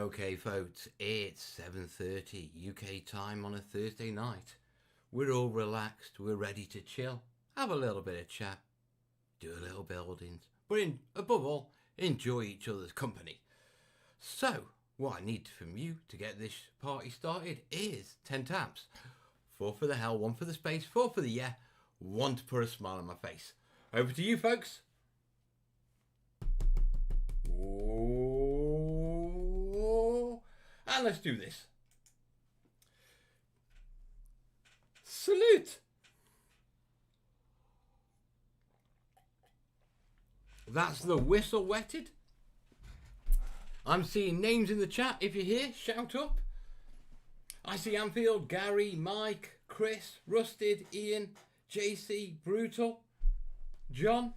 Okay folks, it's 7:30 UK time on a Thursday night. We're all relaxed, we're ready to chill, have a little bit of chat, do a little buildings, but above all, enjoy each other's company. So, what I need from you to get this party started is 10 taps. 4 for the hell, 1 for the space, 4 for the yeah, 1 to put a smile on my face. Over to you folks. And let's do this. Salute. That's the whistle wetted. I'm seeing names in the chat. If you're here, shout up. I see Anfield, Gary, Mike, Chris, Rusted, Ian, JC, Brutal, John.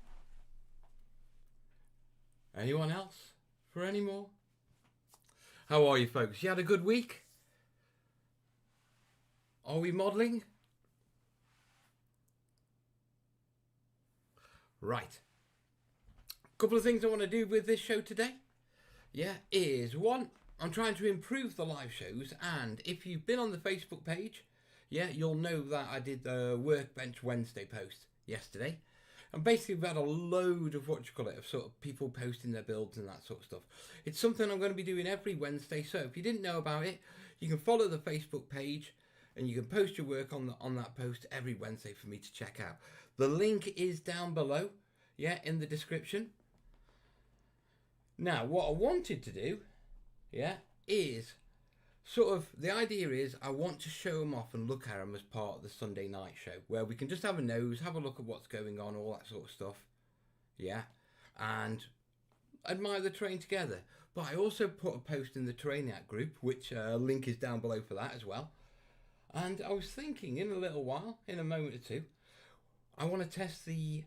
Anyone else for any more? How are you folks? You had a good week? Are we modelling? Right. A couple of things I want to do with this show today. Yeah, is one, I'm trying to improve the live shows, and if you've been on the Facebook page, yeah, you'll know that I did the Workbench Wednesday post yesterday. And basically we've had a load of of sort of people posting their builds and that sort of stuff. It's something I'm going to be doing every Wednesday, so if you didn't know about it, you can follow the Facebook page and you can post your work on that post every Wednesday for me to check out. The link is down below, yeah, in the description. Now, what I wanted to do, yeah, is sort of, the idea is I want to show them off and look at them as part of the Sunday night show, where we can just have a nose, have a look at what's going on, all that sort of stuff, yeah, and admire the terrain together. But I also put a post in the Terrainiacs group, which link is down below for that as well. And I was thinking, in a little while, in a moment or two, I want to test the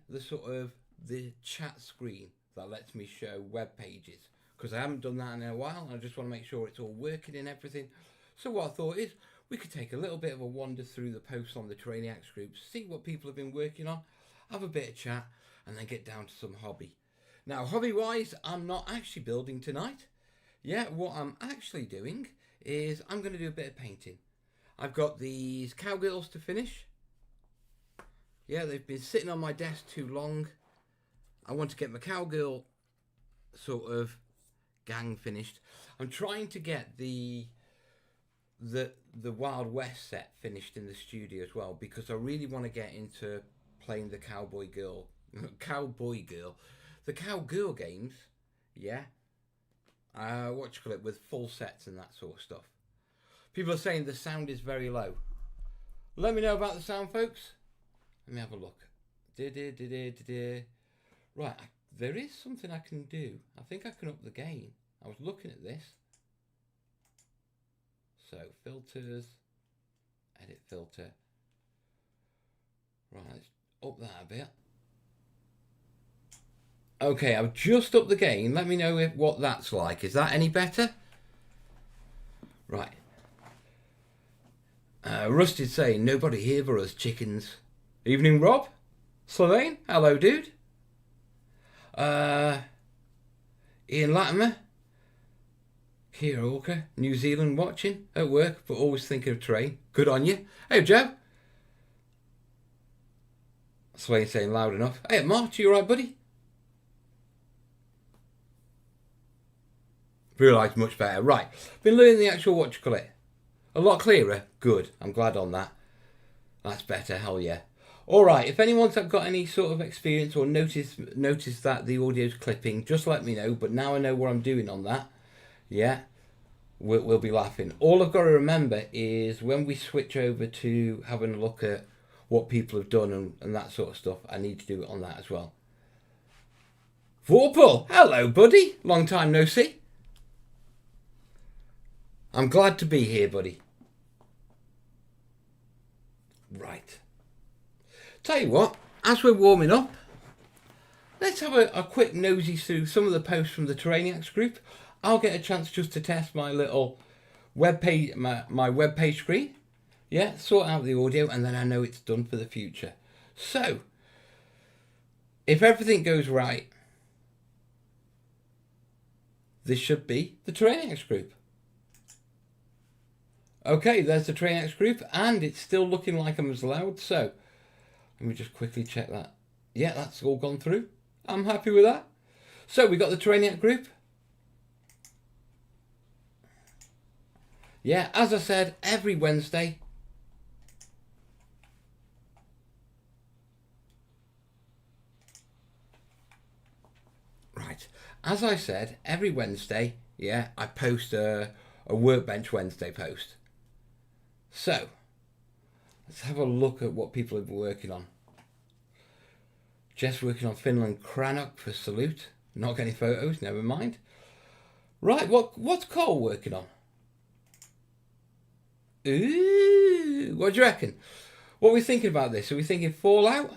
chat screen that lets me show web pages, because I haven't done that in a while and I just want to make sure it's all working and everything. So what I thought is we could take a little bit of a wander through the posts on the Terrainiacs group, see what people have been working on, have a bit of chat, and then get down to some hobby. Now, hobby wise, I'm not actually building tonight. Yeah, what I'm actually doing is I'm going to do a bit of painting. I've got these cowgirls to finish. Yeah, they've been sitting on my desk too long. I want to get my cowgirl sort of gang finished. I'm trying to get the Wild West set finished in the studio as well, because I really want to get into playing the cowboy girl the cowgirl games, yeah, with full sets and that sort of stuff. People are saying the sound is very low. Let me know about the sound, folks. Let me have a look. Right, there is something I can do. I think I can up the gain. I was looking at this. So, filters, edit filter. Right, let's up that a bit. Okay, I've just upped the gain. Let me know what that's like. Is that any better? Right. Rusted saying, nobody here for us chickens. Evening, Rob. Slovane, hello, dude. Ian Latimer, Kia Orca, New Zealand watching at work, but always thinking of terrain. Good on you. Hey, Joe. Swain saying loud enough. Hey, Mark, you alright, buddy? Realised much better. Right, been learning the actual a lot clearer. Good. I'm glad on that. That's better. Hell yeah. Alright, if anyone's got any sort of experience or notice that the audio's clipping, just let me know. But now I know what I'm doing on that. Yeah, we'll be laughing. All I've got to remember is when we switch over to having a look at what people have done and that sort of stuff, I need to do it on that as well. Vorpal, hello buddy. Long time no see. I'm glad to be here, buddy. Right. Tell you what, as we're warming up, let's have a quick nosy through some of the posts from the Terrainiacs group. I'll get a chance just to test my little web page, my web page screen. Yeah, sort out the audio, and then I know it's done for the future. So, if everything goes right, this should be the Terrainiacs group. Okay, there's the Terrainiacs group, and it's still looking like I'm as loud, so let me just quickly check that. Yeah, that's all gone through. I'm happy with that. So we got the Terrainiac group. Yeah, as I said, every Wednesday. Right, as I said, every Wednesday, yeah, I post a Workbench Wednesday post. So, let's have a look at what people have been working on. Jess working on Finland Crannock for Salute. Not getting photos, never mind. Right, what's Cole working on? Ooh, what do you reckon? What are we thinking about this? Are we thinking Fallout?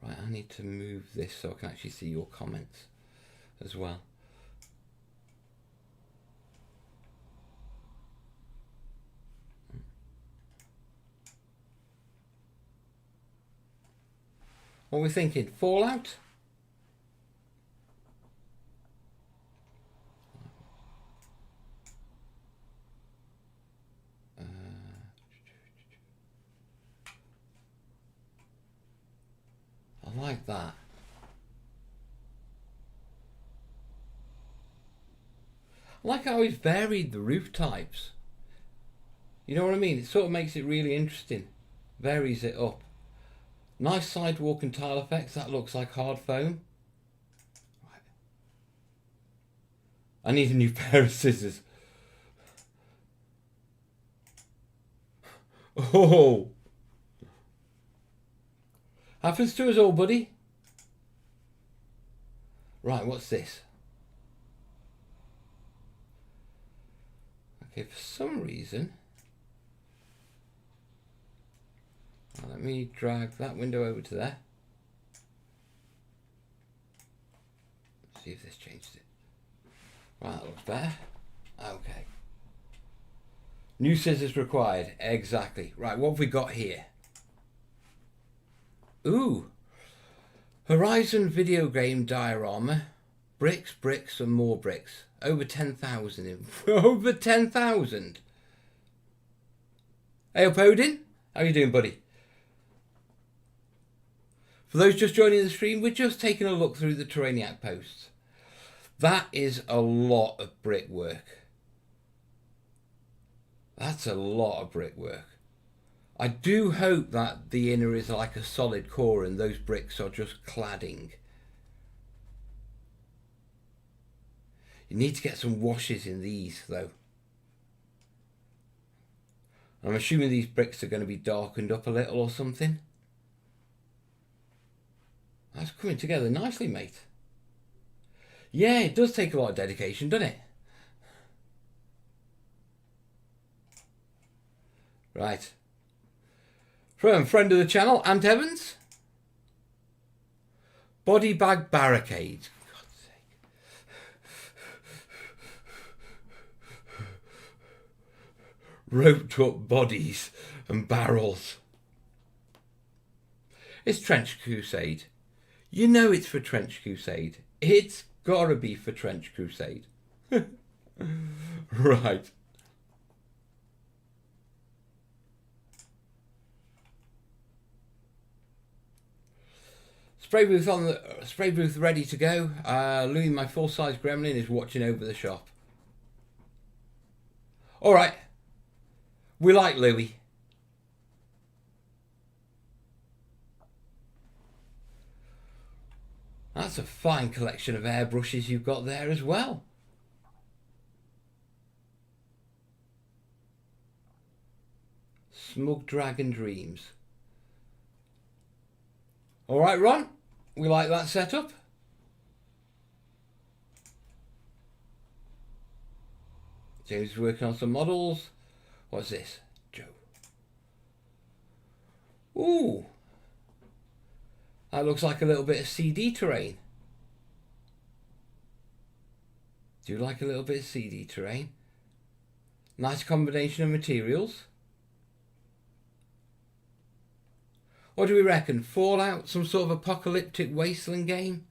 Right, I need to move this so I can actually see your comments as well. What are we thinking? Fallout? I like that. I like how he's varied the roof types. You know what I mean? It sort of makes it really interesting. Varies it up. Nice sidewalk and tile effects. That looks like hard foam. Right. I need a new pair of scissors. Oh! Happens to us all, buddy. Right, what's this? Okay, for some reason... Let me drag that window over to there. See if this changed it. Right, that looks better. Okay. New scissors required. Exactly. Right, what have we got here? Ooh. Horizon video game diorama. Bricks, bricks, and more bricks. Over 10,000. Over 10,000. Hey up, Odin. How you doing, buddy? For those just joining the stream, we're just taking a look through the Terrainiac posts. That is a lot of brickwork. That's a lot of brickwork. I do hope that the inner is like a solid core and those bricks are just cladding. You need to get some washes in these though. I'm assuming these bricks are going to be darkened up a little or something. That's coming together nicely, mate. Yeah, it does take a lot of dedication, doesn't it? Right. From friend of the channel, Ant Evans. Body bag barricade. God's sake. Roped up bodies and barrels. It's Trench Crusade. You know it's for Trench Crusade. It's gotta be for Trench Crusade. Right. Spray booth on the spray booth ready to go. Louis, my full-size gremlin, is watching over the shop. All right. We like Louis. That's a fine collection of airbrushes you've got there as well. Smug Dragon Dreams. All right, Ron. We like that setup. James is working on some models. What's this? Joe. Ooh. That looks like a little bit of CD terrain. Do you like a little bit of CD terrain? Nice combination of materials. What do we reckon? Fallout? Some sort of apocalyptic wasteland game?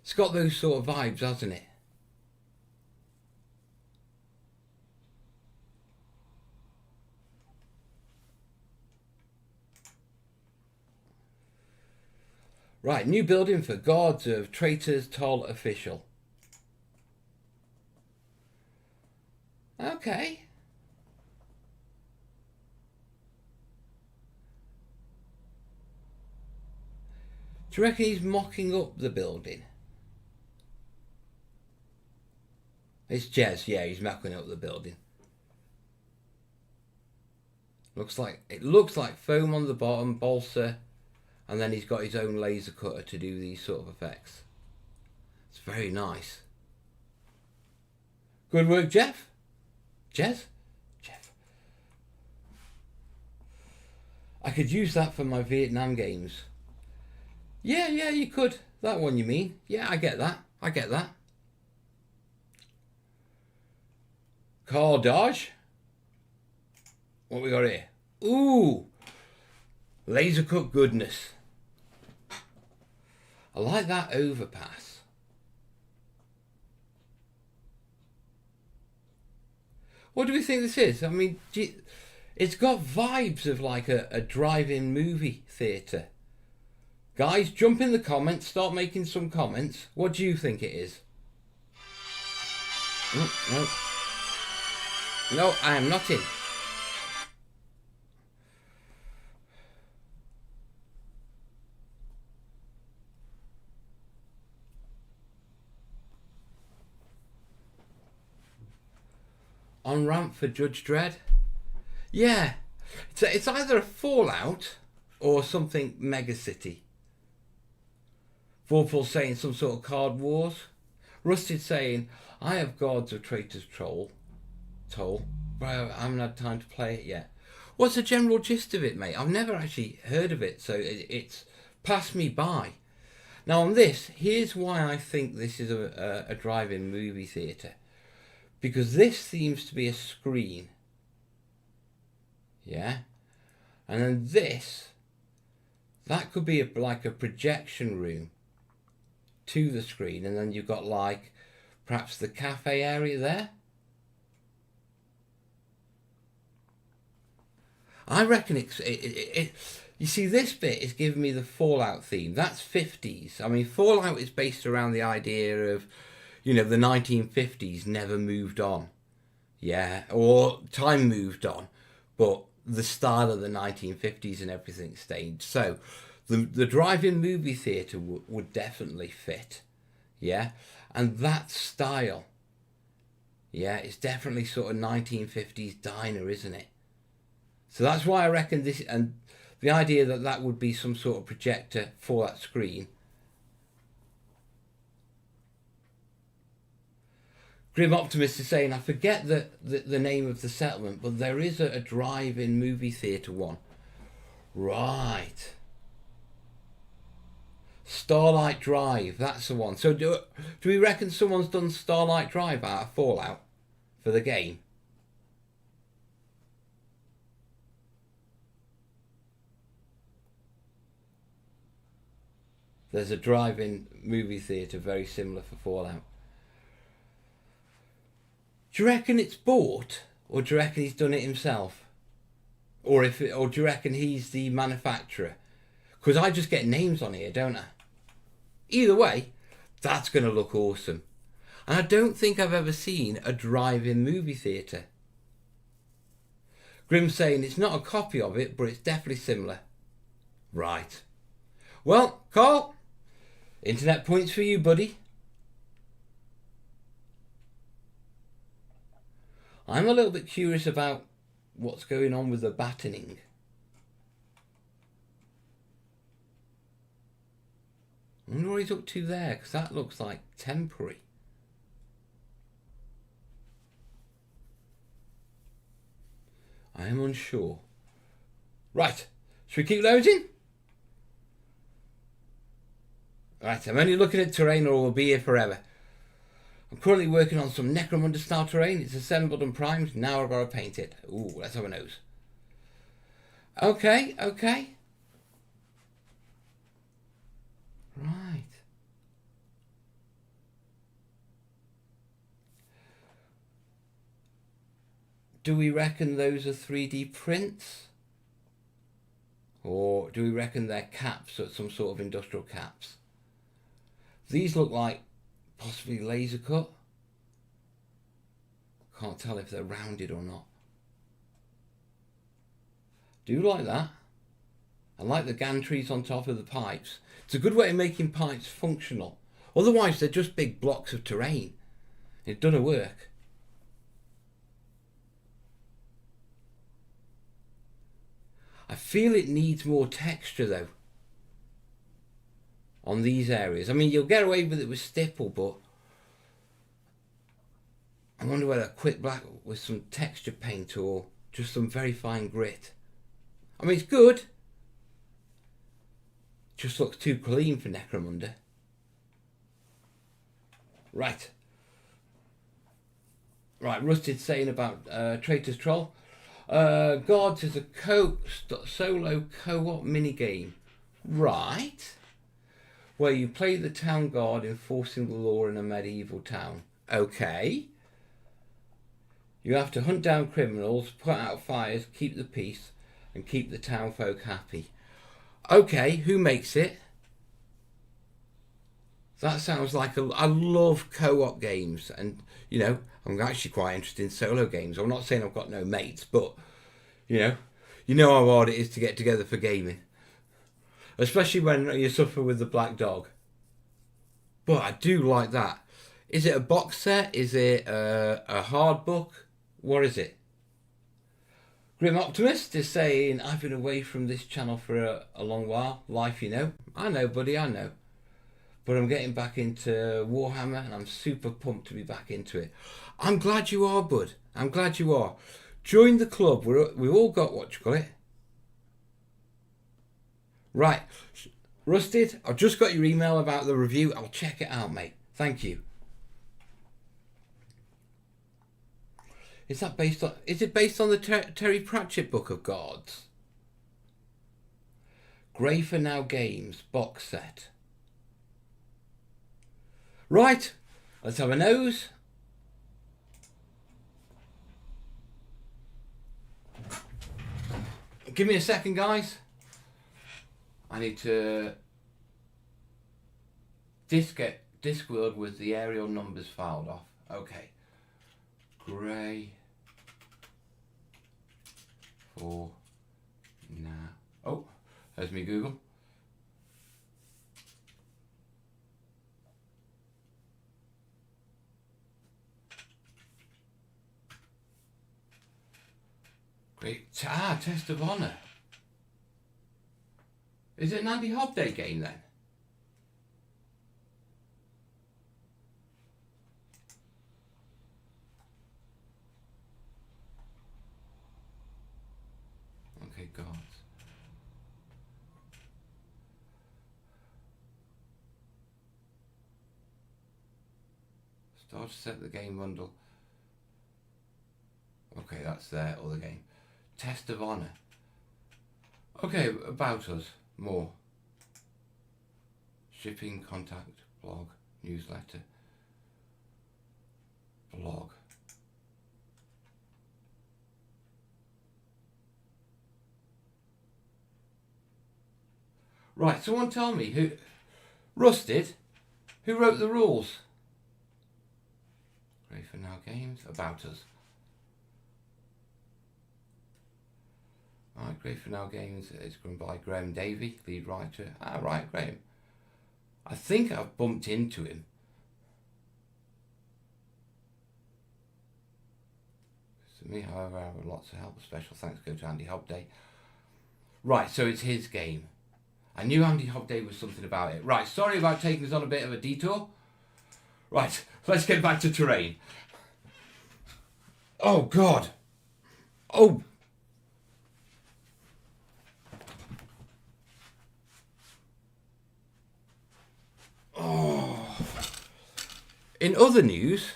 It's got those sort of vibes, hasn't it? Right, new building for Gods of Traitors Toll official. Okay. Do you reckon he's mocking up the building? It's Jez, yeah, he's mocking up the building. It looks like foam on the bottom, balsa, and then he's got his own laser cutter to do these sort of effects. It's very nice. Good work, Jeff. Jeff. I could use that for my Vietnam games. Yeah, you could. That one you mean. Yeah, I get that. Car dodge. What we got here? Ooh. Laser cut goodness. I like that overpass. What do we think this is? I mean, it's got vibes of like a drive-in movie theatre. Guys, jump in the comments, start making some comments. What do you think it is? No. No, I am not in. On ramp for Judge Dredd? Yeah. It's either a Fallout or something Mega City. Vorpal saying some sort of card wars. Rusted saying, I have Gods of Traitors Toll, but I haven't had time to play it yet. What's the general gist of it, mate? I've never actually heard of it, so it's passed me by. Now on this, here's why I think this is a drive-in movie theatre. Because this seems to be a screen. Yeah? And then this, that could be like a projection room to the screen, and then you've got like perhaps the cafe area there. I reckon you see, this bit is giving me the Fallout theme. That's 50s. I mean, Fallout is based around the idea of, the 1950s never moved on. Yeah, or time moved on, but the style of the 1950s and everything stayed. So the drive-in movie theatre would definitely fit. Yeah, and that style, yeah, it's definitely sort of 1950s diner, isn't it? So that's why I reckon this, and the idea that would be some sort of projector for that screen. Grim Optimist is saying, I forget the name of the settlement, but there is a drive-in movie theatre one. Right. Starlight Drive, that's the one. So do we reckon someone's done Starlight Drive out of Fallout for the game? There's a drive-in movie theatre very similar for Fallout. Do you reckon it's bought, or do you reckon he's done it himself? Or do you reckon he's the manufacturer? Because I just get names on here, don't I? Either way, that's going to look awesome. And I don't think I've ever seen a drive-in movie theatre. Grim's saying it's not a copy of it, but it's definitely similar. Right. Well, Carl, internet points for you, buddy. I'm a little bit curious about what's going on with the battening. I wonder what he's up to there, because that looks like temporary. I am unsure. Right, should we keep loading? Right, I'm only looking at terrain or we'll be here forever. I'm currently working on some Necromunda style terrain. It's assembled and primed. Now I've got to paint it. Ooh, let's have a nose. Okay. Right. Do we reckon those are 3D prints? Or do we reckon they're caps, or some sort of industrial caps? These look like possibly laser cut. Can't tell if they're rounded or not. Do like that. I like the gantries on top of the pipes. It's a good way of making pipes functional. Otherwise they're just big blocks of terrain. It doesn't work. I feel it needs more texture though on these areas. I mean, you'll get away with it with stipple, but I wonder whether a quick black with some texture paint or just some very fine grit. I mean, it's good. Just looks too clean for Necromunda. Right. Right, Rusted saying about Traitor's Troll. Gods is a solo co-op minigame. Right. Where you play the town guard enforcing the law in a medieval town. Okay. You have to hunt down criminals, put out fires, keep the peace, and keep the town folk happy. Okay, who makes it? That sounds like I love co-op games, and you know, I'm actually quite interested in solo games. I'm not saying I've got no mates, but you know how hard it is to get together for gaming, especially when you suffer with the black dog. But I do like that. Is it a box set? Is it a hard book? What is it? Grim Optimist is saying, I've been away from this channel for a long while. Life, you know. I know, buddy, I know. But I'm getting back into Warhammer and I'm super pumped to be back into it. I'm glad you are, bud. I'm glad you are. Join the club. We've all got what you call it. Right. Rusted, I've just got your email about the review. I'll check it out, mate. Thank you. Is it based on the Terry Pratchett Book of Gods? Grey for Now Games box set. Right, let's have a nose. Give me a second, guys. I need to Discworld with the aerial numbers filed off. Okay. Grey for now. Oh, there's me Google. Great. Test of Honor. Is it an Andy Hobday game then? Okay, gods. Start to set the game bundle. Okay, that's their other game. Test of Honor. Okay, about us. More. Shipping, contact, blog, newsletter, blog. Right, someone tell me who... Rusted? Who wrote the rules? Grey for Now Games. About us. Right, Grey for Now Games is run by Graham Davey, lead writer. Ah, right, Graham. I think I've bumped into him. To me, however, I have lots of help. Special thanks go to Andy Hobday. Right, so it's his game. I knew Andy Hobday was something about it. Right, sorry about taking us on a bit of a detour. Right, let's get back to terrain. Oh, God. Oh. Oh. In other news,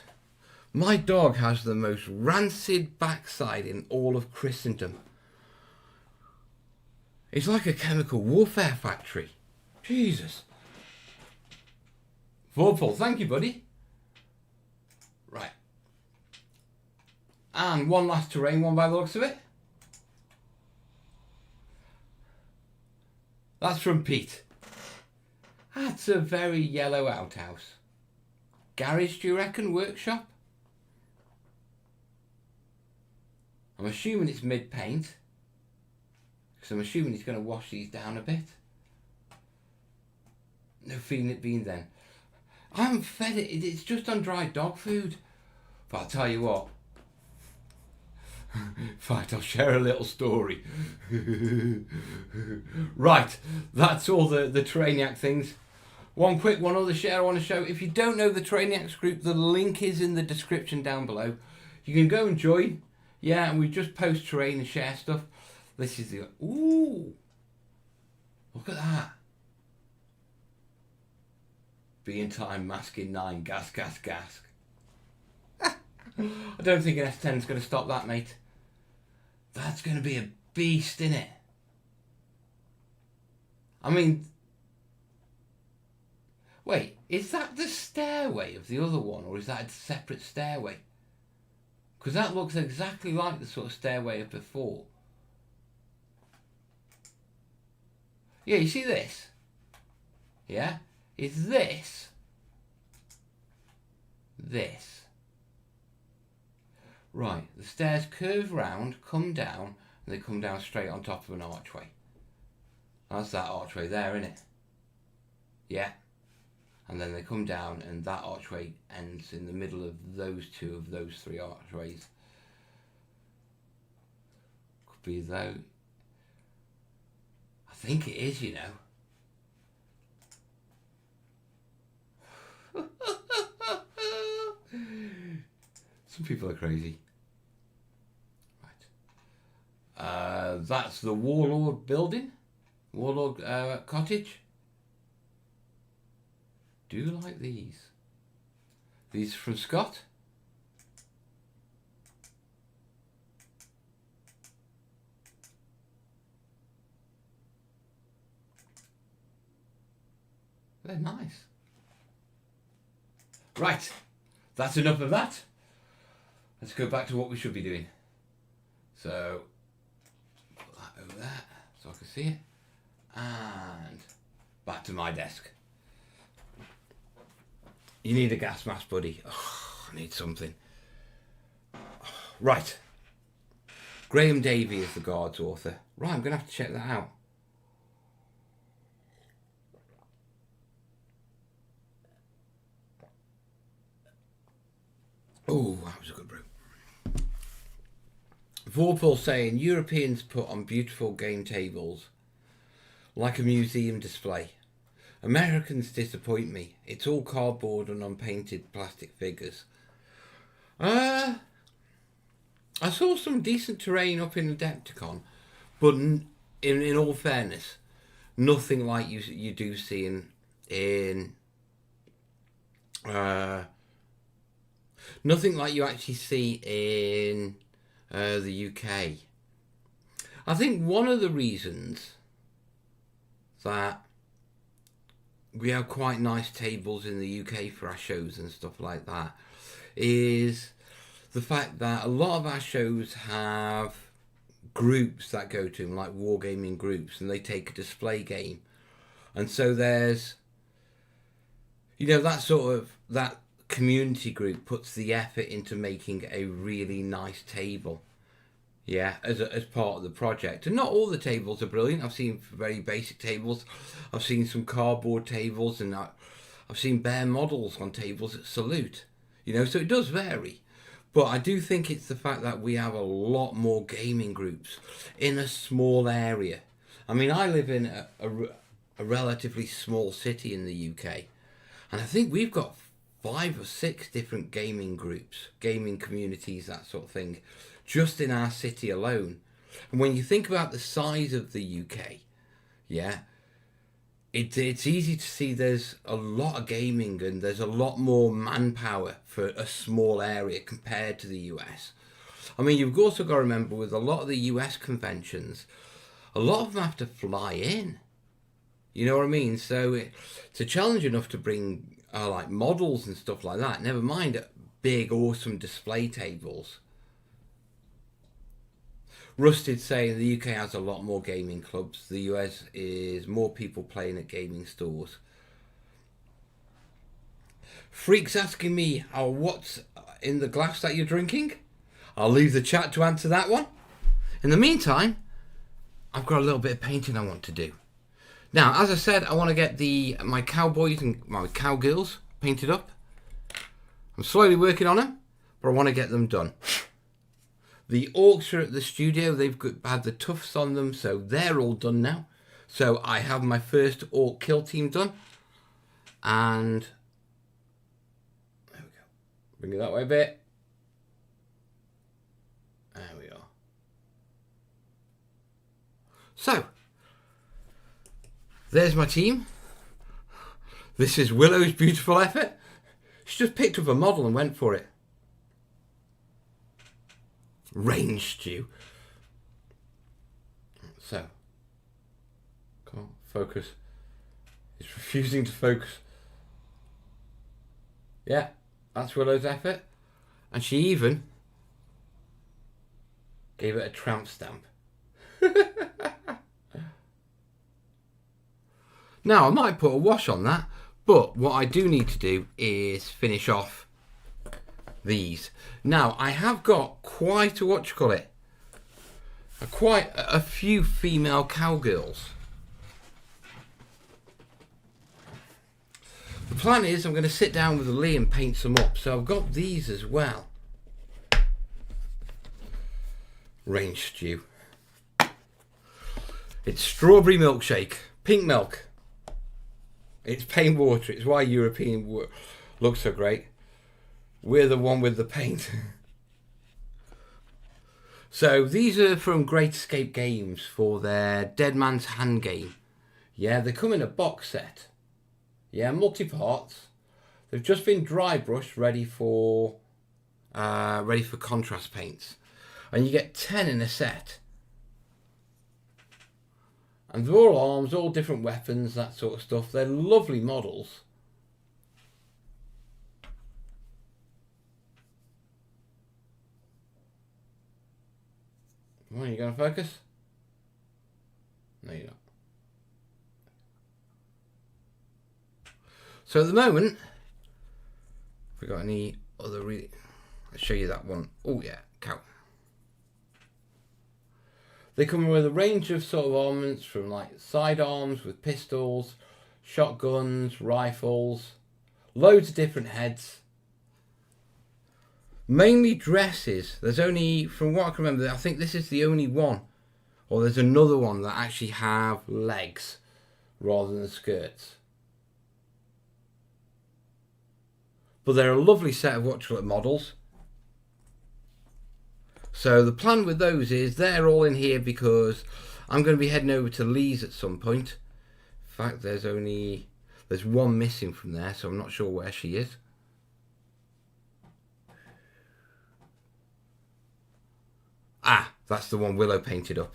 my dog has the most rancid backside in all of Christendom. It's like a chemical warfare factory. Jesus. Vorpal, thank you, buddy. Right. And one last terrain one by the looks of it. That's from Pete. That's a very yellow outhouse. Garage, do you reckon? Workshop? I'm assuming it's mid-paint. Because I'm assuming he's going to wash these down a bit. No feeling it being then. I haven't fed it. It's just on dry dog food. But I'll tell you what. In fact, I'll share a little story. Right, that's all the Terrainiac things. One other share I want to show. If you don't know the Terrainiacs group, the link is in the description down below. You can go and join. Yeah, and we just post terrain and share stuff. This is the... Ooh! Look at that. Being time, masking 9, gas. I don't think an S10 is going to stop that, mate. That's going to be a beast, innit? I mean... Wait, is that the stairway of the other one, or is that a separate stairway? Because that looks exactly like the sort of stairway of before. Yeah, you see this? Yeah? Is this? This. Right, the stairs curve round, come down, and they come down straight on top of an archway. That's that archway there, isn't it? Yeah. And then they come down, and that archway ends in the middle of those three archways. Could be though. I think it is, you know. Some people are crazy. Right. That's the Warlord building. Warlord cottage. Do you like these? These from Scott. They're nice. Right, that's enough of that. Let's go back to what we should be doing. So, put that over there so I can see it. And back to my desk. You need a gas mask, buddy. Oh, I need something. Right. Graham Davey is the Guards author. Right, I'm going to have to check that out. Oh, that was a good brew. Vorpal saying, Europeans put on beautiful game tables like a museum display. Americans disappoint me. It's all cardboard and unpainted plastic figures. I saw some decent terrain up in Adepticon, but in all fairness, nothing like you do see in nothing like you actually see in the UK. I think one of the reasons that we have quite nice tables in the UK for our shows and stuff like that is the fact that a lot of our shows have groups that go to them, like wargaming groups, and they take a display game. And so there's, you know, that community group puts the effort into making a really nice table. Yeah, as part of the project. And not all the tables are brilliant. I've seen very basic tables. I've seen some cardboard tables, and I've seen bare models on tables at Salute. You know, so it does vary. But I do think it's the fact that we have a lot more gaming groups in a small area. I mean, I live in a relatively small city in the UK. And I think we've got 5 or 6 different gaming groups, gaming communities, that sort of thing, just in our city alone. And when you think about the size of the UK, yeah, it's easy to see there's a lot of gaming and there's a lot more manpower for a small area compared to the US. I mean, you've also got to remember with a lot of the US conventions, a lot of them have to fly in. You know what I mean? So it's a challenge enough to bring like models and stuff like that. Never mind big, awesome display tables. Rusted saying the UK has a lot more gaming clubs. The US is more people playing at gaming stores. Freaks asking me, what's in the glass that you're drinking? I'll leave the chat to answer that one. In the meantime, I've got a little bit of painting I want to do. Now, as I said, I want to get my cowboys and my cowgirls painted up. I'm slowly working on them, but I want to get them done. The orcs are at the studio. They've had the tufts on them, so they're all done now. So I have my first orc kill team done. And there we go. Bring it that way a bit. There we are. So, there's my team. This is Willow's beautiful effort. She just picked up a model and went for it. Range stew. So, come on, focus. It's refusing to focus. Yeah, that's Willow's effort. And she even gave it a tramp stamp. Now, I might put a wash on that, but what I do need to do is finish off these. Now, I have got quite a few female cowgirls. The plan is I'm going to sit down with Lee and paint some up. So I've got these as well. Range stew. It's strawberry milkshake, pink milk. It's paint water. It's why European looks so great. We're the one with the paint. So these are from Great Escape Games for their Dead Man's Hand game. Yeah, they come in a box set. Yeah, multi-parts. They've just been dry brushed, ready for contrast paints. And you get 10 in a set. And they're all arms, all different weapons, that sort of stuff. They're lovely models. Come on, you going to focus? No, you're not. So at the moment, have we got any other really... I'll show you that one. Oh yeah, cow. They come with a range of sort of armaments from like sidearms with pistols, shotguns, rifles, loads of different heads. Mainly dresses. There's only, from what I can remember, I think this is the only one. Or there's another one that actually have legs rather than skirts. But they're a lovely set of what models. So the plan with those is they're all in here because I'm going to be heading over to Lee's at some point. In fact, there's one missing from there, so I'm not sure where she is. Ah, that's the one Willow painted up.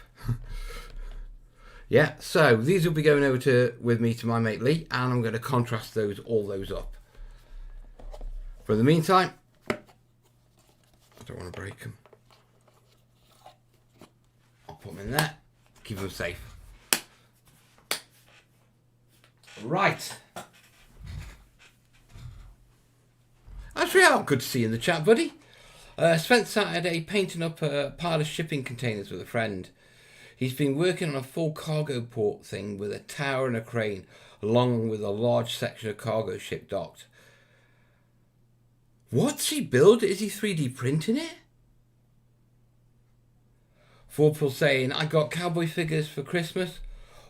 Yeah, so these will be going over with me to my mate Lee, and I'm going to contrast all those up. For the meantime, I don't want to break them. I'll put them in there, keep them safe. Right. Actually, good to see you in the chat, buddy. Spent Saturday painting up a pile of shipping containers with a friend. He's been working on a full cargo port thing with a tower and a crane, along with a large section of cargo ship docked. What's he build? Is he 3D printing it? Forpul saying, I got cowboy figures for Christmas.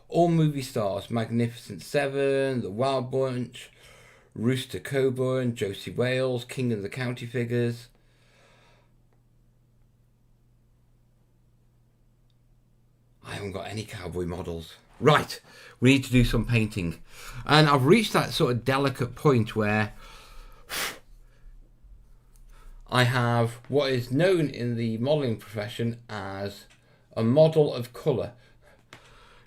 All movie stars. Magnificent Seven, The Wild Bunch, Rooster Coburn, Josie Wales, King of the County figures. I haven't got any cowboy models. Right, we need to do some painting. And I've reached that sort of delicate point where I have what is known in the modelling profession as a model of colour.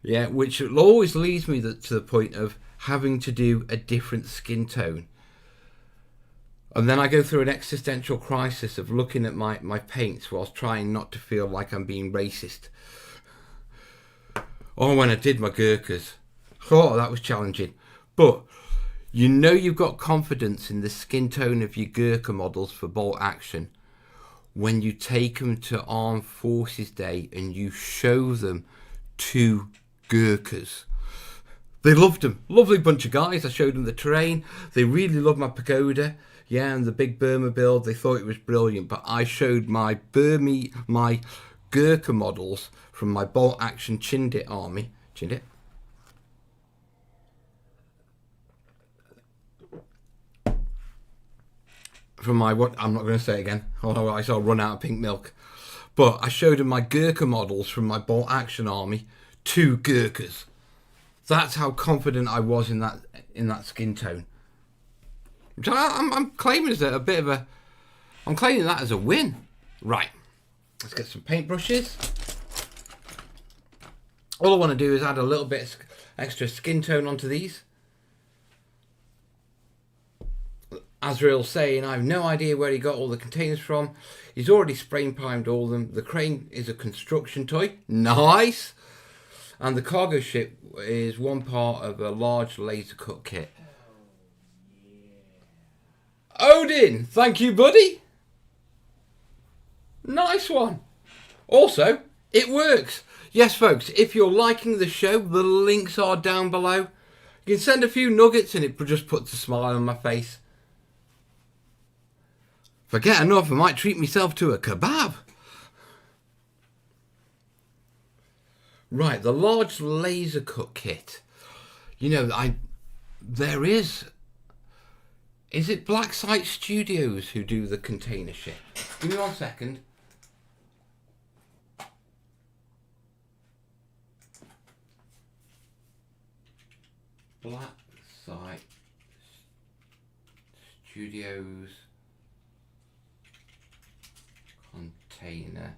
Yeah, which always leads me to the point of having to do a different skin tone. And then I go through an existential crisis of looking at my paints whilst trying not to feel like I'm being racist. Or when I did my Gurkhas. Oh, that was challenging. But you know you've got confidence in the skin tone of your Gurkha models for bolt action when you take them to Armed Forces Day and you show them to Gurkhas. They loved them. Lovely bunch of guys. I showed them the terrain. They really loved my pagoda. Yeah, and the big Burma build. They thought it was brilliant. But I showed my Gurkha models from my bolt action Chindit army. Chindit. From my what? I'm not going to say it again. Otherwise I'll run out of pink milk. But I showed them my Gurkha models from my bolt action army to Gurkhas. That's how confident I was in that skin tone. Which I'm claiming as a bit of a... I'm claiming that as a win. Right. Let's get some paintbrushes. All I want to do is add a little bit of extra skin tone onto these. Azrael's saying, I have no idea where he got all the containers from. He's already spray primed all of them. The crane is a construction toy. Nice. And the cargo ship is one part of a large laser cut kit. Odin, thank you, buddy. Nice one. Also, it works. Yes, folks, if you're liking the show, the links are down below. You can send a few nuggets and it just puts a smile on my face. Forget enough, I might treat myself to a kebab. Right, the large laser cut kit. You know, there is it Black Site Studios who do the container ship? Give me 1 second. Black Site Studios container.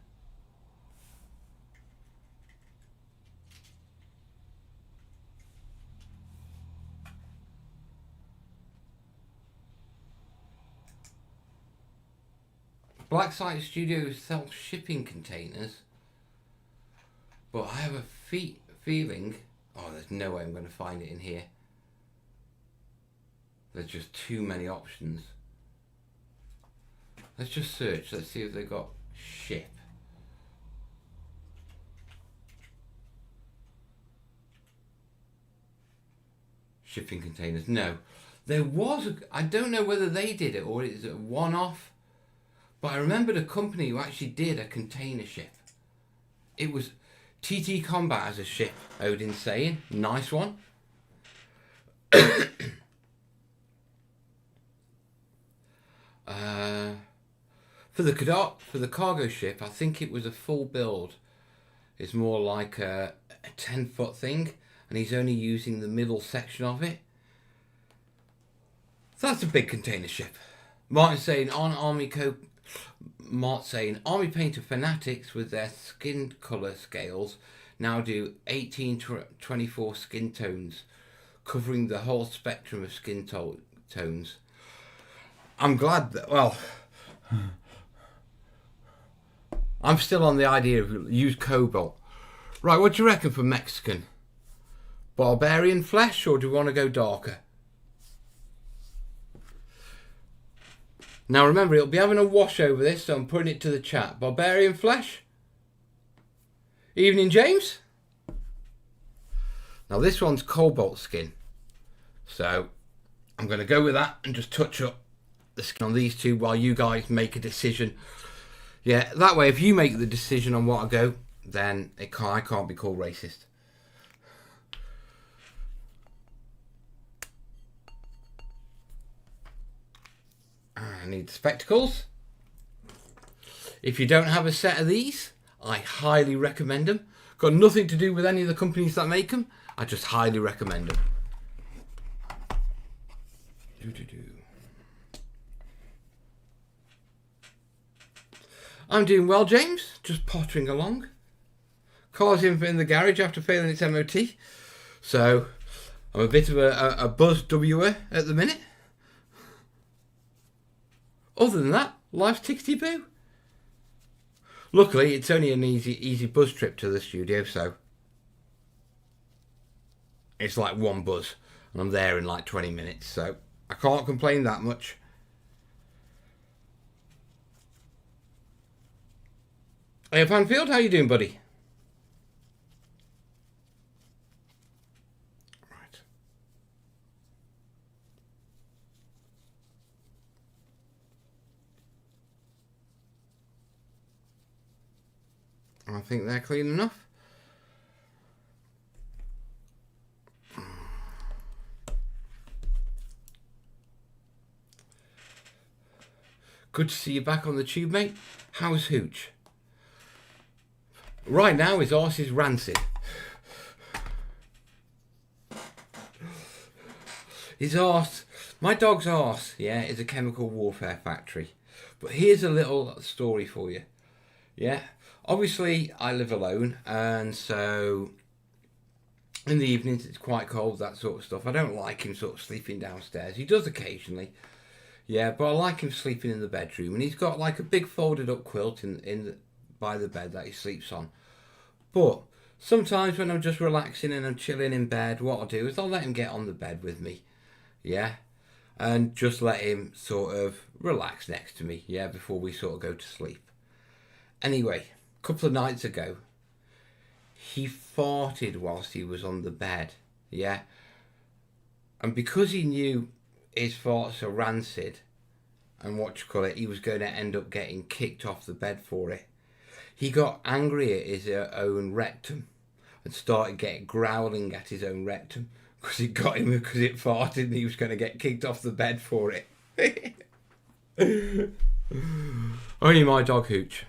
Black Site Studios sell shipping containers, but I have a feeling, oh, there's no way I'm going to find it in here. There's just too many options. Let's just search. Let's see if they've got ship. Shipping containers. No. There was I don't know whether they did it or it's a one-off. But I remembered a company who actually did a container ship. It was TT Combat as a ship, Odin's saying. Nice one. For the cargo ship, I think it was a full build. It's more like a 10-foot thing, and he's only using the middle section of it. That's a big container ship. Martin's saying Mart saying Army Painter fanatics with their skin colour scales now do 18-24 skin tones, covering the whole spectrum of skin tones. I'm glad that, well, I'm still on the idea of use cobalt. Right, what do you reckon for Mexican? Barbarian flesh, or do we want to go darker? Now remember, it'll be having a wash over this, so I'm putting it to the chat. Barbarian flesh? Evening, James? Now this one's cobalt skin. So I'm going to go with that and just touch up the skin on these two while you guys make a decision. Yeah, that way if you make the decision on what I go, then I can't be called racist. I need spectacles. If you don't have a set of these, I highly recommend them. Got nothing to do with any of the companies that make them. I just highly recommend them. I'm doing well, James. Just pottering along. Car's in the garage after failing its MOT. So I'm a bit of a buzz-doer at the minute. Other than that, life's tickety-boo. Luckily, it's only an easy bus trip to the studio, so it's like one bus, and I'm there in like 20 minutes, so I can't complain that much. Hey, Panfield, how you doing, buddy? Right. I think they're clean enough. Good to see you back on the tube, mate. How's Hooch? Right now, his arse is rancid. His arse, my dog's arse, yeah, is a chemical warfare factory. But here's a little story for you. Yeah, obviously I live alone, and so in the evenings it's quite cold, that sort of stuff. I don't like him sort of sleeping downstairs. He does occasionally. Yeah, but I like him sleeping in the bedroom, and he's got like a big folded up quilt by the bed that he sleeps on. But sometimes when I'm just relaxing and I'm chilling in bed, what I'll do is I'll let him get on the bed with me, yeah, and just let him sort of relax next to me, yeah, before we sort of go to sleep. Anyway, a couple of nights ago, he farted whilst he was on the bed, yeah, and because he knew his farts are rancid, and he was going to end up getting kicked off the bed for it. He got angry at his own rectum and started growling at his own rectum because it got him because it farted and he was going to get kicked off the bed for it. Only my dog Hooch.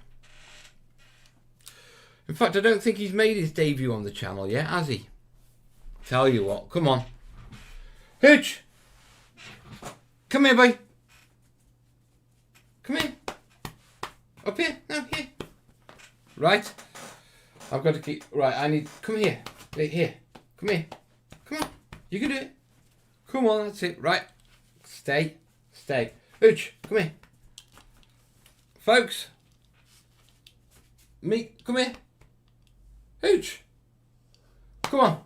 In fact, I don't think he's made his debut on the channel yet, has he? Tell you what, come on. Hooch! Come here, boy. Come here. Up here. No, here. Right. I've got to keep... Right, come here. Here. Come here. Come on. You can do it. Come on, that's it. Right. Stay. Hooch, come here. Folks. Come here. Hooch. Come on.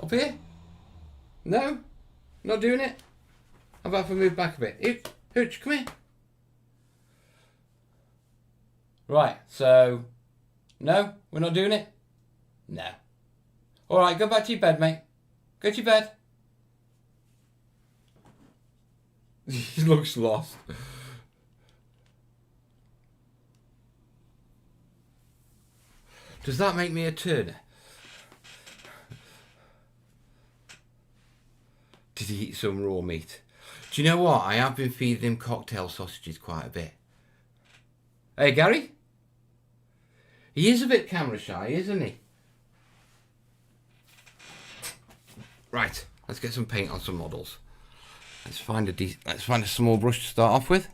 Up here. No? Not doing it? How about if I move back a bit? Hooch, come here. Right, so... No? We're not doing it? No. Alright, go back to your bed, mate. Go to your bed. He looks lost. Does that make me a turner? Did he eat some raw meat? Do you know what? I have been feeding him cocktail sausages quite a bit. Hey, Gary? He is a bit camera shy, isn't he? Right, let's get some paint on some models. Let's find a small brush to start off with.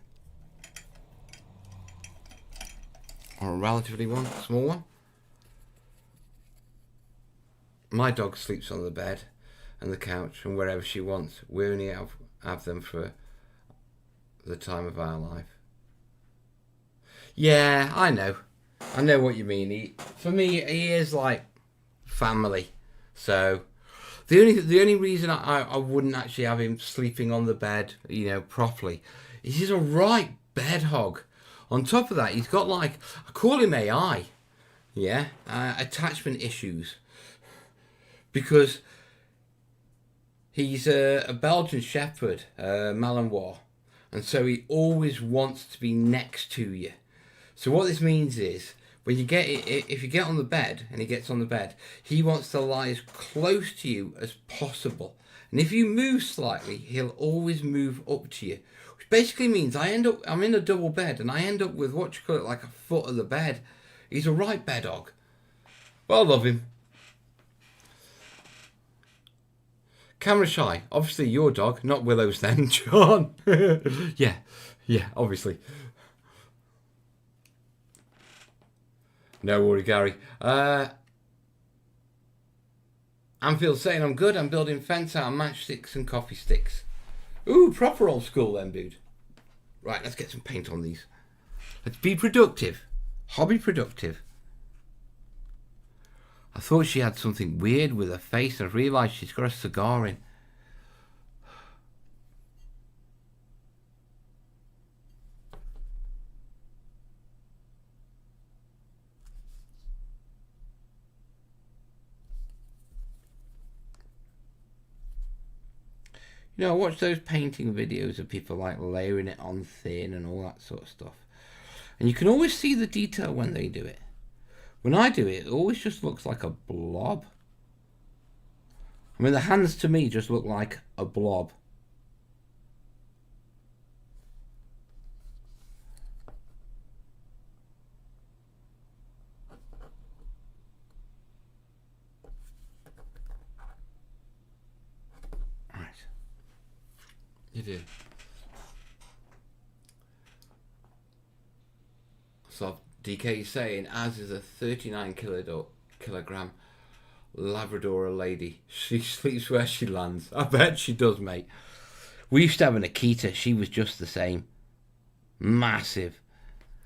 Or a relatively small one. My dog sleeps on the bed and the couch and wherever she wants. We only have them for the time of our life. Yeah, I know what you mean. For me, he is like family. So the only reason I wouldn't actually have him sleeping on the bed, properly, is he's a right bed hog. On top of that, he's got I call him AI, yeah, attachment issues, because he's a Belgian Shepherd, Malinois, and so he always wants to be next to you. So what this means is, if you get on the bed and he gets on the bed, he wants to lie as close to you as possible. And if you move slightly, he'll always move up to you. Which basically means I'm in a double bed and I end up with like a foot of the bed. He's a right bed hog. But I love him. Camera shy. Obviously your dog, not Willow's then, John. Yeah, obviously. No worry, Gary. Anfield saying I'm good. I'm building fence out of matchsticks and coffee sticks. Ooh, proper old school then, dude. Right, let's get some paint on these. Let's be productive. Hobby productive. I thought she had something weird with her face. I realised she's got a cigar in. You know, I watch those painting videos of people like layering it on thin and all that sort of stuff. And you can always see the detail when they do it. When I do it, it always just looks like a blob. I mean, the hands to me just look like a blob. Right. You do. So DK is saying, as is a 39 kilogram Labrador lady. She sleeps where she lands. I bet she does, mate. We used to have an Akita. She was just the same. Massive.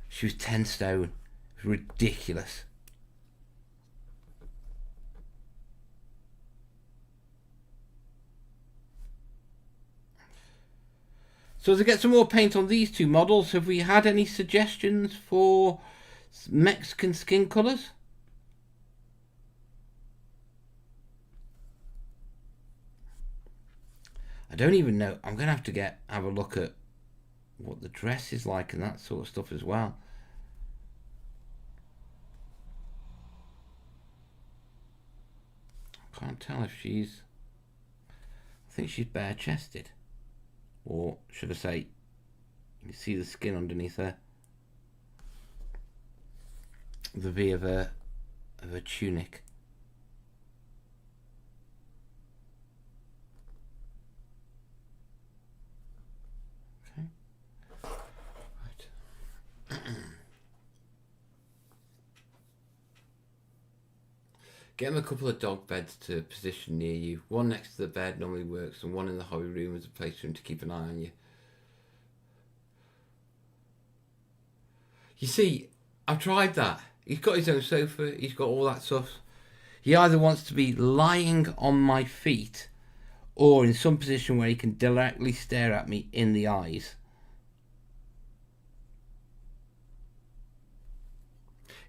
She was 10 stone. It was ridiculous. So to get some more paint on these two models, have we had any suggestions for Mexican skin colours? I don't even know. I'm going to have a look at what the dress is like and that sort of stuff as well. I can't tell if she's... I think she's bare-chested. Or should I say, you see the skin underneath her. The V of her tunic. Get them a couple of dog beds to position near you. One next to the bed normally works, and one in the hobby room as a place for him to keep an eye on you. You see, I've tried that. He's got his own sofa, he's got all that stuff. He either wants to be lying on my feet or in some position where he can directly stare at me in the eyes.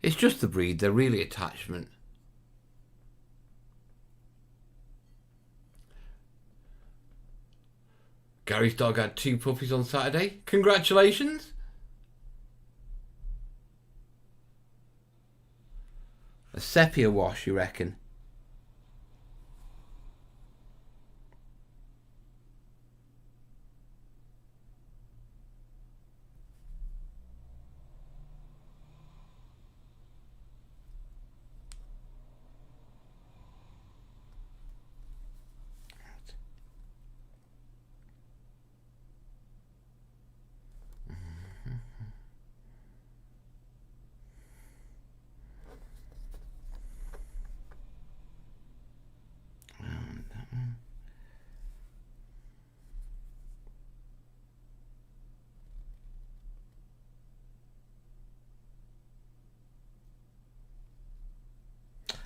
It's just the breed, they're really attachment. Gary's dog had 2 puppies on Saturday. Congratulations! A sepia wash, you reckon?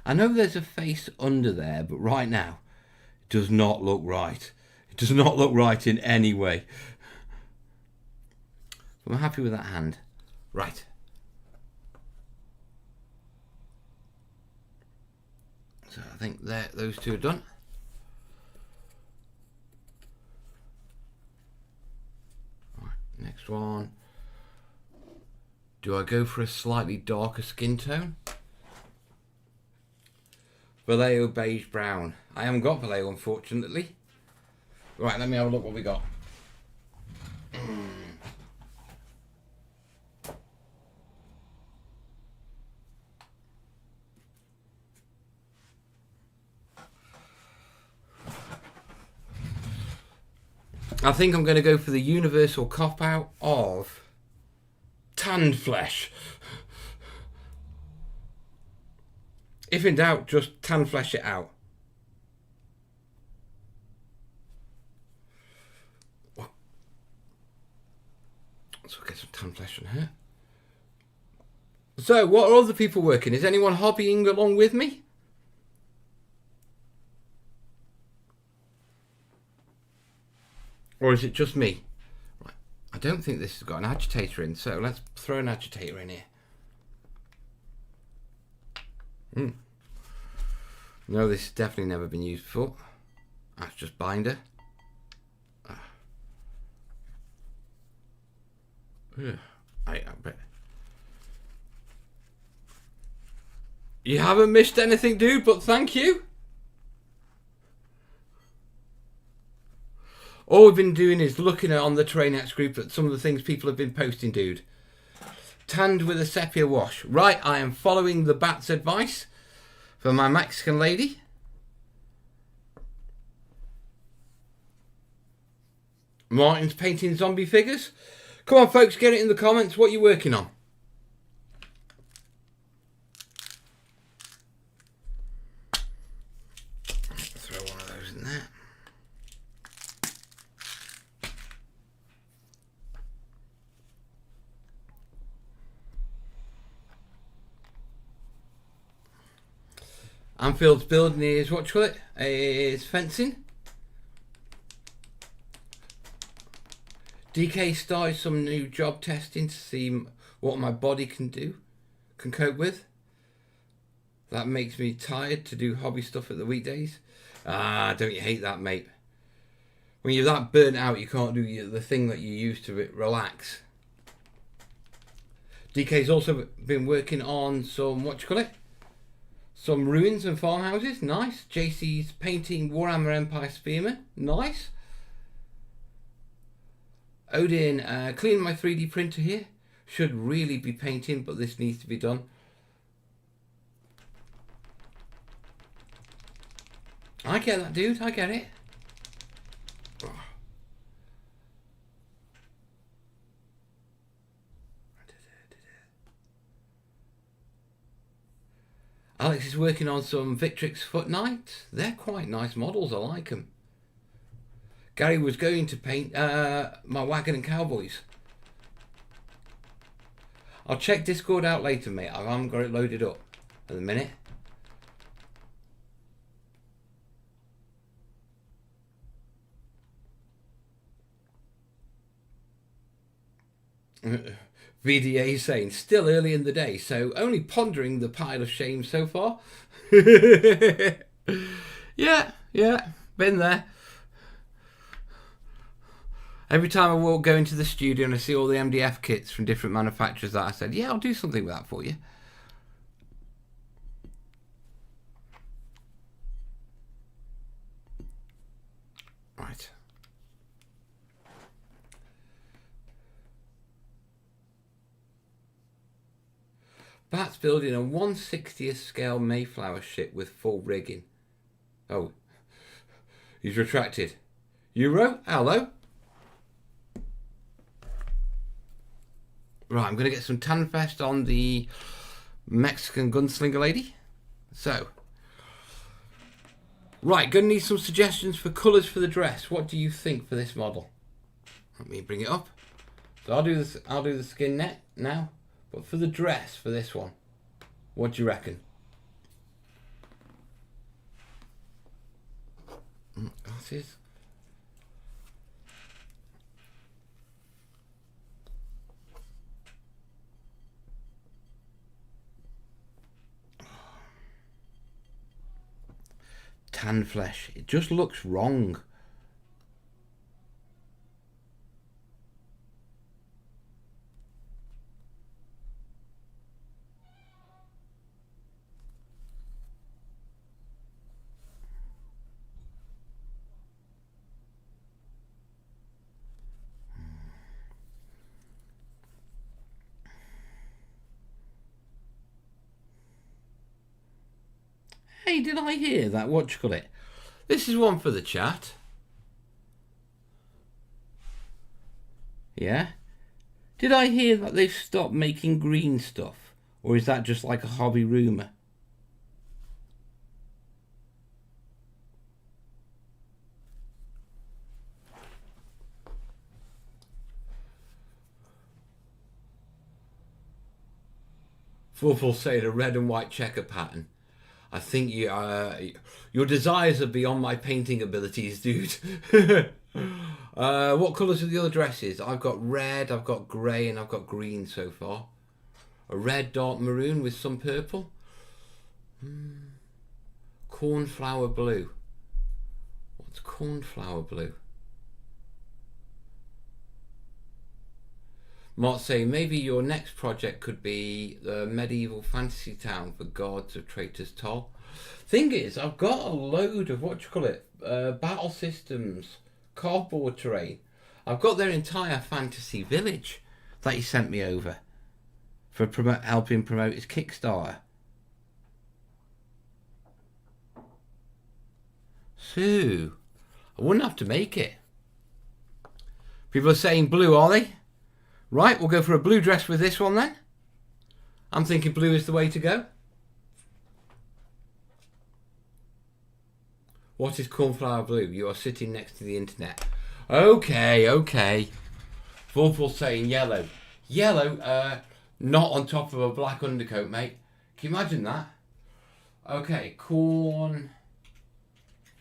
I know there's a face under there, but right now, it does not look right. It does not look right in any way. I'm happy with that hand. Right. So I think those two are done. Right, next one. Do I go for a slightly darker skin tone? Vallejo beige brown. I haven't got Vallejo, unfortunately. Right, let me have a look what we got. I think I'm going to go for the universal cop-out of tanned flesh. If in doubt, just tan flesh it out. So we'll get some tan flesh on her. So, what are other people working? Is anyone hobbying along with me? Or is it just me? Right. I don't think this has got an agitator in, so let's throw an agitator in here. No, this has definitely never been used before. That's just binder. I bet. You haven't missed anything, dude, but thank you. All we've been doing is looking at on the Terrainiacs group at some of the things people have been posting, dude. Tanned with a sepia wash. Right, I am following the bat's advice for my Mexican lady. Martin's painting zombie figures. Come on, folks, get it in the comments. What are you working on? Throw one of those in there. Anfield's building is, what do you call it? Is fencing. DK started some new job testing to see what my body can cope with. That makes me tired to do hobby stuff at the weekdays. Ah, don't you hate that, mate? When you're that burnt out, you can't do the thing that you used to relax. DK's also been working on some, what do you call it? Some ruins and farmhouses. Nice. JC's painting Warhammer Empire Spearman. Nice. Odin, cleaning my 3D printer here. Should really be painting, but this needs to be done. I get that, dude. I get it. Alex is working on some Victrix Foot Knights. They're quite nice models. I like them. Gary was going to paint my Wagon and Cowboys. I'll check Discord out later, mate. I haven't got it loaded up at the minute. VDA saying, still early in the day, so only pondering the pile of shame so far. Yeah, been there. Every time I walk go into the studio and I see all the MDF kits from different manufacturers that I said, yeah, I'll do something with that for you. Right. Bat's building a 1/60th scale Mayflower ship with full rigging. Oh, he's retracted. Euro? Hello? Right, I'm going to get some Tanfest on the Mexican gunslinger lady. So, right, going to need some suggestions for colours for the dress. What do you think for this model? Let me bring it up. So I'll do the skin net now. But for the dress, for this one, what do you reckon? Glasses. Tan flesh. It just looks wrong. Hey, did I hear that? What do you call it? This is one for the chat. Yeah? Did I hear that they've stopped making green stuff? Or is that just like a hobby rumour? Full saying a red and white checker pattern. I think your desires are beyond my painting abilities, dude. What colours are the other dresses? I've got red, I've got grey, and I've got green so far. A red, dark maroon with some purple. Cornflower blue. What's cornflower blue? Mark saying maybe your next project could be the medieval fantasy town for gods of Traitor's Toll. Thing is, I've got a load of battle systems, cardboard terrain. I've got their entire fantasy village that he sent me over for helping promote his Kickstarter. So, I wouldn't have to make it. People are saying blue, are they? Right, we'll go for a blue dress with this one then. I'm thinking blue is the way to go. What is cornflower blue? You are sitting next to the internet. Okay. Full saying yellow. Yellow, not on top of a black undercoat, mate. Can you imagine that? Okay, corn,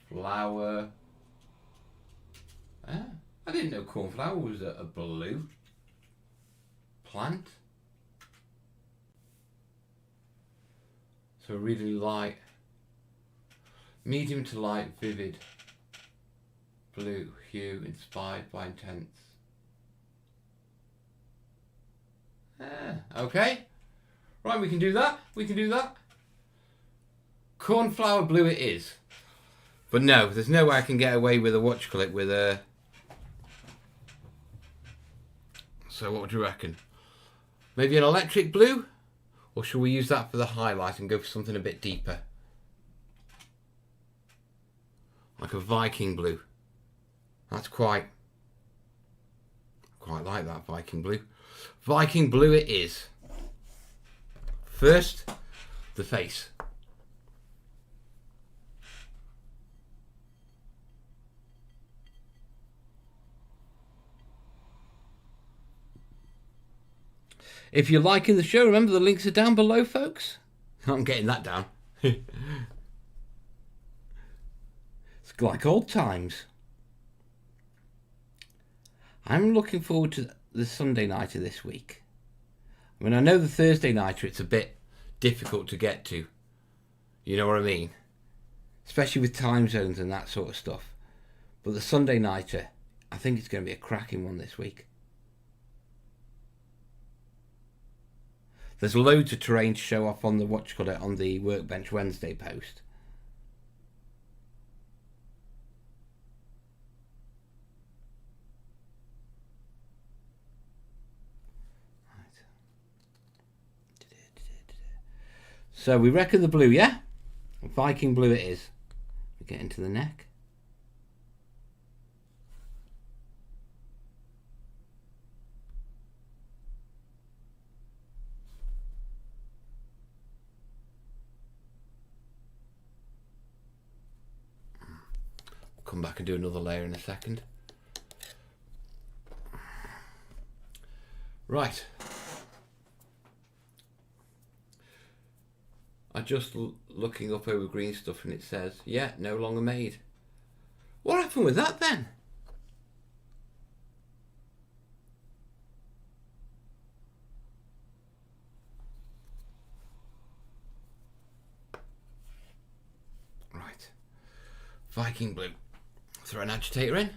flower. I didn't know cornflower was a blue plant. So really light, medium to light, vivid blue hue inspired by intense. Okay, right, we can do that. Cornflower blue it is. But no, there's no way I can get away with with a. So what would you reckon? Maybe an electric blue? Or should we use that for the highlight and go for something a bit deeper? Like a Viking blue. That's quite like that Viking blue. Viking blue it is. First, the face. If you're liking the show, remember the links are down below, folks. I'm getting that down. It's like old times. I'm looking forward to the Sunday nighter this week. I mean, I know the Thursday nighter, it's a bit difficult to get to. You know what I mean? Especially with time zones and that sort of stuff. But the Sunday nighter, I think it's going to be a cracking one this week. There's loads of terrain to show off on the on the Workbench Wednesday post. So we reckon the blue, yeah? Viking blue it is. We get into the neck. Come back and do another layer in a second. Right. I just looking up over green stuff and it says, yeah, no longer made. What happened with that then? Right. Viking blue. Throw an agitator in.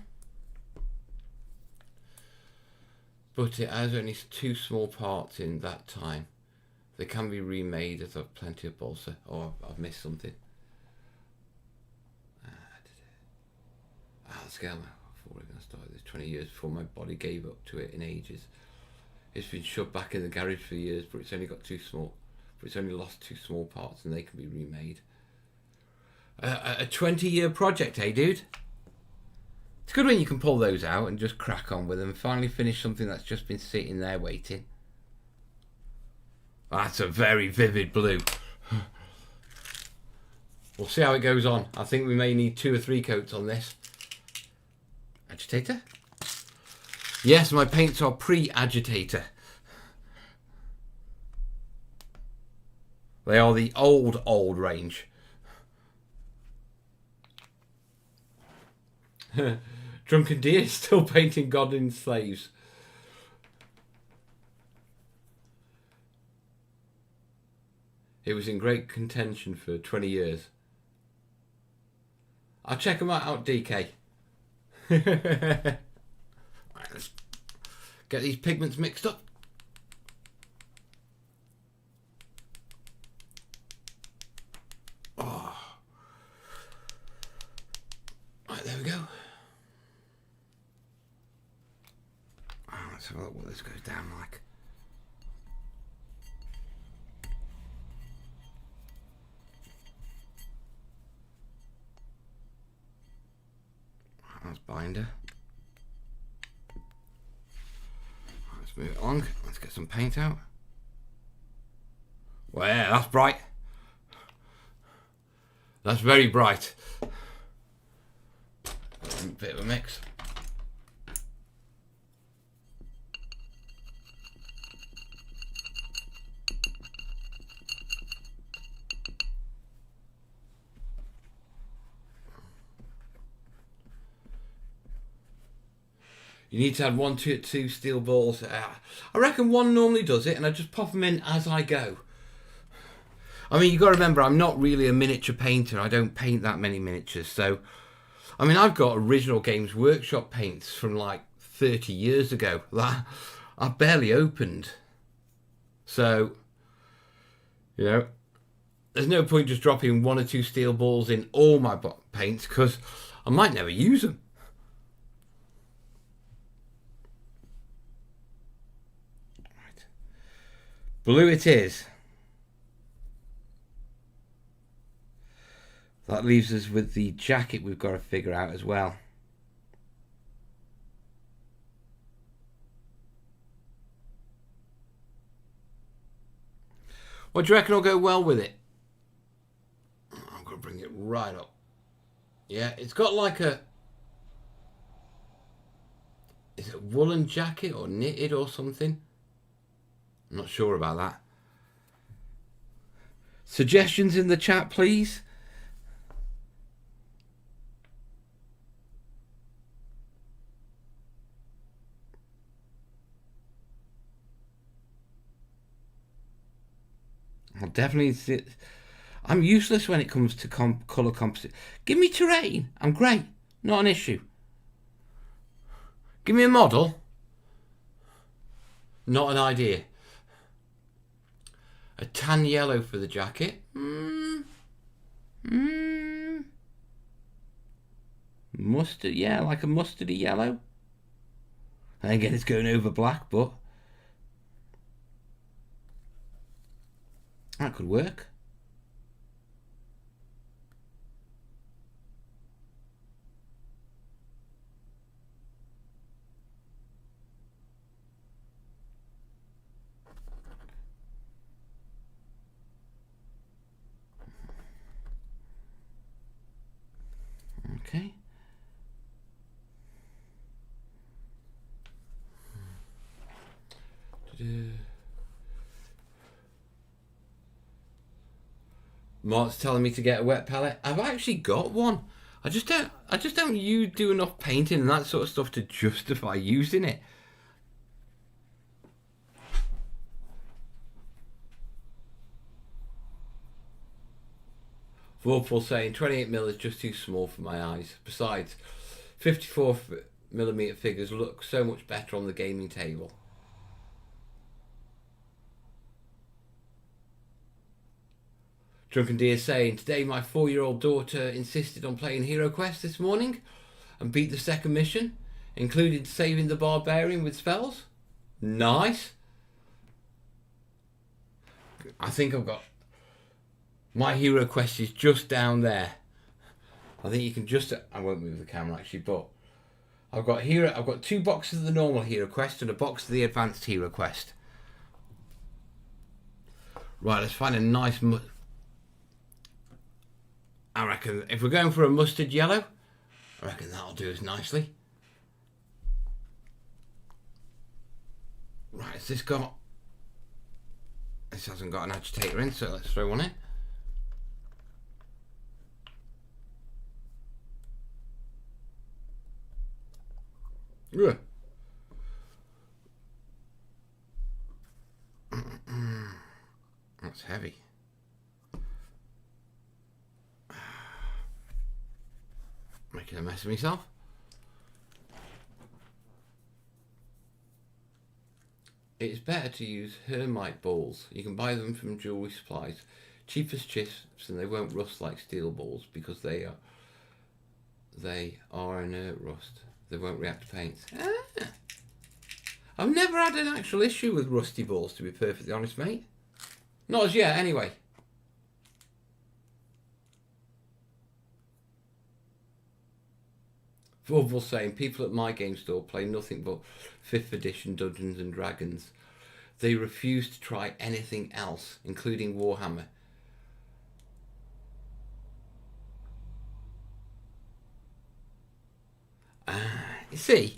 But it has only 2 small parts in that time. They can be remade as I've plenty of balsa. Or I've missed something. The scale now. I thought we were going to start this 20 years before my body gave up to it in ages. It's been shoved back in the garage for years, but it's only got 2 small. But it's only lost 2 small parts and they can be remade. A 20-year project, eh, dude? It's good when you can pull those out and just crack on with them and finally finish something that's just been sitting there waiting. That's a very vivid blue. We'll see how it goes on. I think we may need 2 or 3 coats on this. Agitator? Yes, my paints are pre-agitator. They are the old range. Drunken Deer is still painting Godwin's slaves. It was in great contention for 20 years. I'll check them out, DK. Right, let's get these pigments mixed up. Oh. Right, there we go. Oh, let's have a look what this goes down like. That's binder. Let's move it along. Let's get some paint out. Well, yeah, that's bright. That's very bright. A bit of a mix. You need to add 1 to 2 steel balls. I reckon one normally does it, and I just pop them in as I go. I mean, you've got to remember, I'm not really a miniature painter. I don't paint that many miniatures. So, I mean, I've got original Games Workshop paints from like 30 years ago that I've barely opened. So, you know, there's no point just dropping 1 or 2 steel balls in all my paints because I might never use them. Blue it is. That leaves us with the jacket we've got to figure out as well. What do you reckon will go well with it? I'm going to bring it right up. Yeah, it's got like a... Is it a woolen jacket or knitted or something? I'm not sure about that. Suggestions in the chat, please. I'll definitely sit. I'm useless when it comes to colour composite. Give me terrain. I'm great. Not an issue. Give me a model. Not an idea. A tan yellow for the jacket. Mustard, yeah, like a mustardy yellow. And again, it's going over black, but that could work. Okay. Mark's telling me to get a wet palette. I've actually got one. I just don't do enough painting and that sort of stuff to justify using it. Vorpal saying 28mm is just too small for my eyes. Besides, 54mm figures look so much better on the gaming table. Drunken Deer saying, today my 4-year-old daughter insisted on playing Hero Quest this morning and beat the second mission, including saving the barbarian with spells. Nice. I think I've got... My Hero Quest is just down there. I think you can just... I won't move the camera actually, but I've got 2 boxes of the normal Hero Quest and a box of the advanced Hero Quest. Right, let's find a nice... I reckon if we're going for a mustard yellow, I reckon that'll do us nicely. Right, has this got... This hasn't got an agitator in, so let's throw one in. Ugh. That's heavy. Making a mess of myself. It's better to use hermite balls. You can buy them from jewellery supplies. Cheapest chips, and they won't rust like steel balls because they are inert rust. They won't react to paints. Ah. I've never had an actual issue with rusty balls, to be perfectly honest, mate. Not as yet, anyway. Vorval saying, people at my game store play nothing but 5th edition Dungeons and Dragons. They refuse to try anything else, including Warhammer. You see,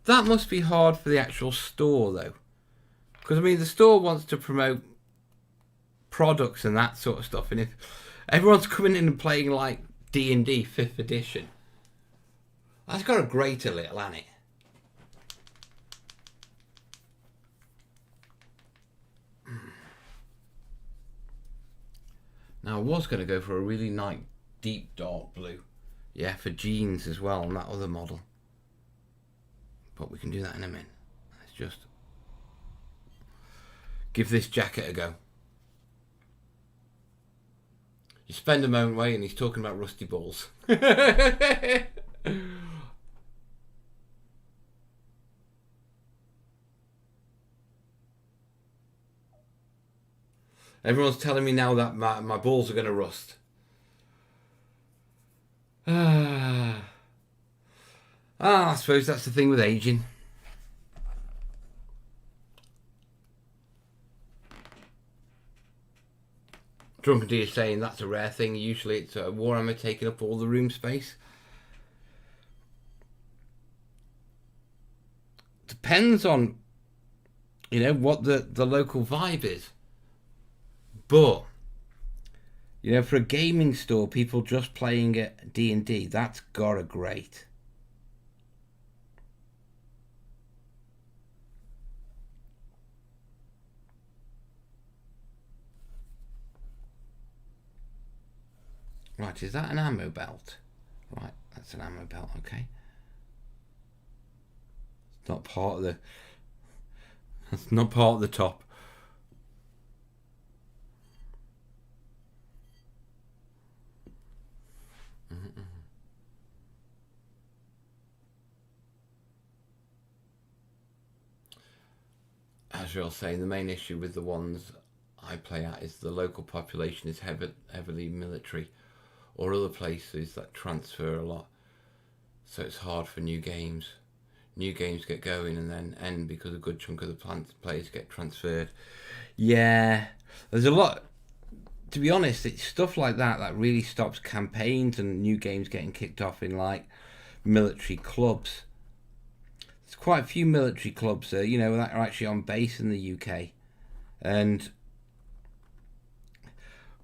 that must be hard for the actual store, though. Because, I mean, the store wants to promote products and that sort of stuff. And if everyone's coming in and playing, like, D&D 5th edition, that's got to grate a little, hasn't it? Now, I was going to go for a really nice, deep dark blue. Yeah, for jeans as well on that other model. But we can do that in a minute. Let's just give this jacket a go. You spend a moment away and he's talking about rusty balls. Everyone's telling me now that my balls are going to rust. I suppose that's the thing with aging. Drunken D is saying that's a rare thing. Usually it's a Warhammer taking up all the room space. Depends on, you know, what the local vibe is. But, you know, for a gaming store, people just playing at D&D, that's gotta great. Right, is that an ammo belt? Right, that's an ammo belt, okay. It's not part of the... That's not part of the top. As you're saying, the main issue with the ones I play at is the local population is heavily military, or other places that transfer a lot. So it's hard for new games. New games get going and then end because a good chunk of the players get transferred. Yeah, there's a lot. To be honest, it's stuff like that that really stops campaigns and new games getting kicked off in, like, military clubs. There's quite a few military clubs, you know, that are actually on base in the UK. And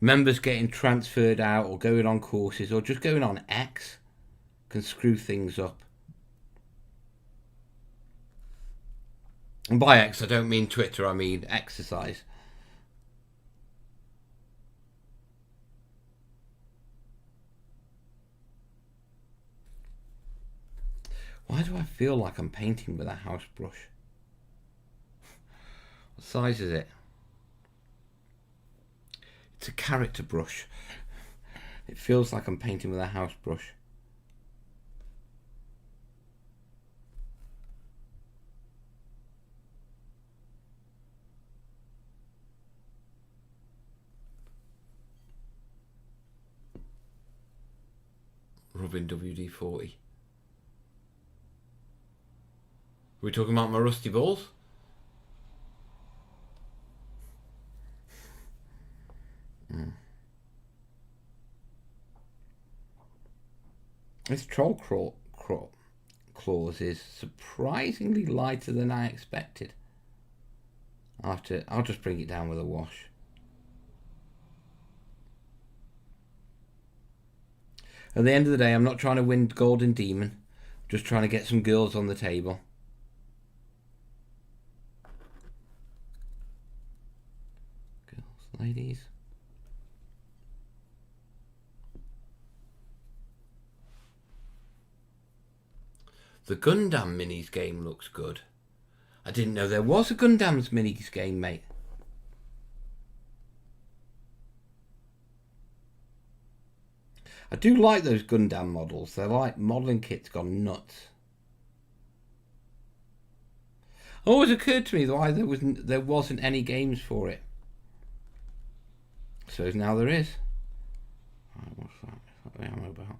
members getting transferred out or going on courses or just going on X can screw things up. And by X, I don't mean Twitter, I mean exercise. Why do I feel like I'm painting with a house brush? What size is it? It's a character brush. It feels like I'm painting with a house brush. Rubbing WD-40. Are we talking about my rusty balls? This troll claws is surprisingly lighter than I expected. I'll just bring it down with a wash. At the end of the day, I'm not trying to win Golden Demon. I'm just trying to get some girls on the table. Girls, ladies. The Gundam minis game looks good. I didn't know there was a Gundam's minis game, mate. I do like those Gundam models. They're like modelling kits gone nuts. It always occurred to me why there wasn't any games for it. So now there is. Right, what's that? Is that the ammo about?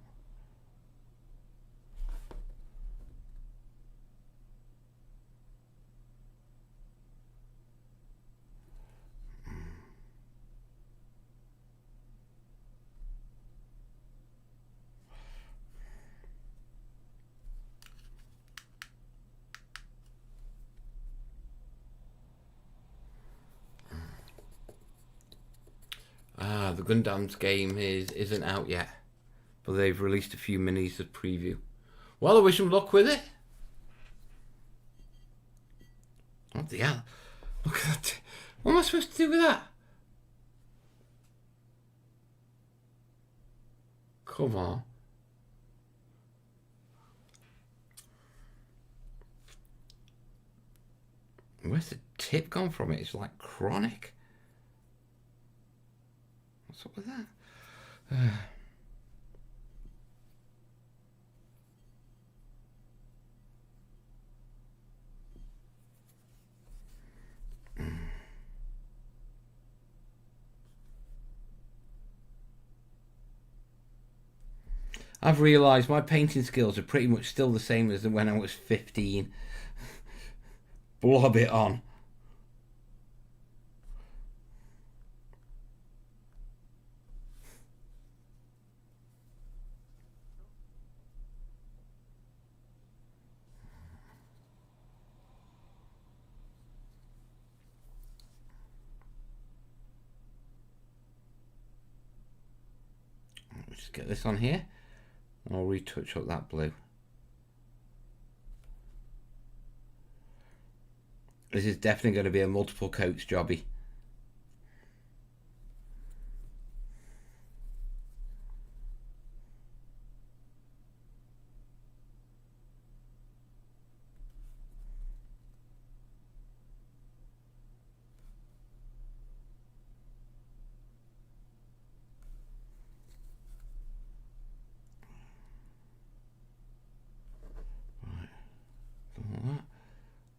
The Gundam's game isn't out yet, but they've released a few minis as preview. Well, I wish them luck with it. What the hell? Look at that. What am I supposed to do with that? Come on. Where's the tip gone from it? It's like chronic. What's up with that? I've realised my painting skills are pretty much still the same as when I was 15. Blob it on. Just get this on here. I'll retouch up that blue. This is definitely going to be a multiple coats jobby.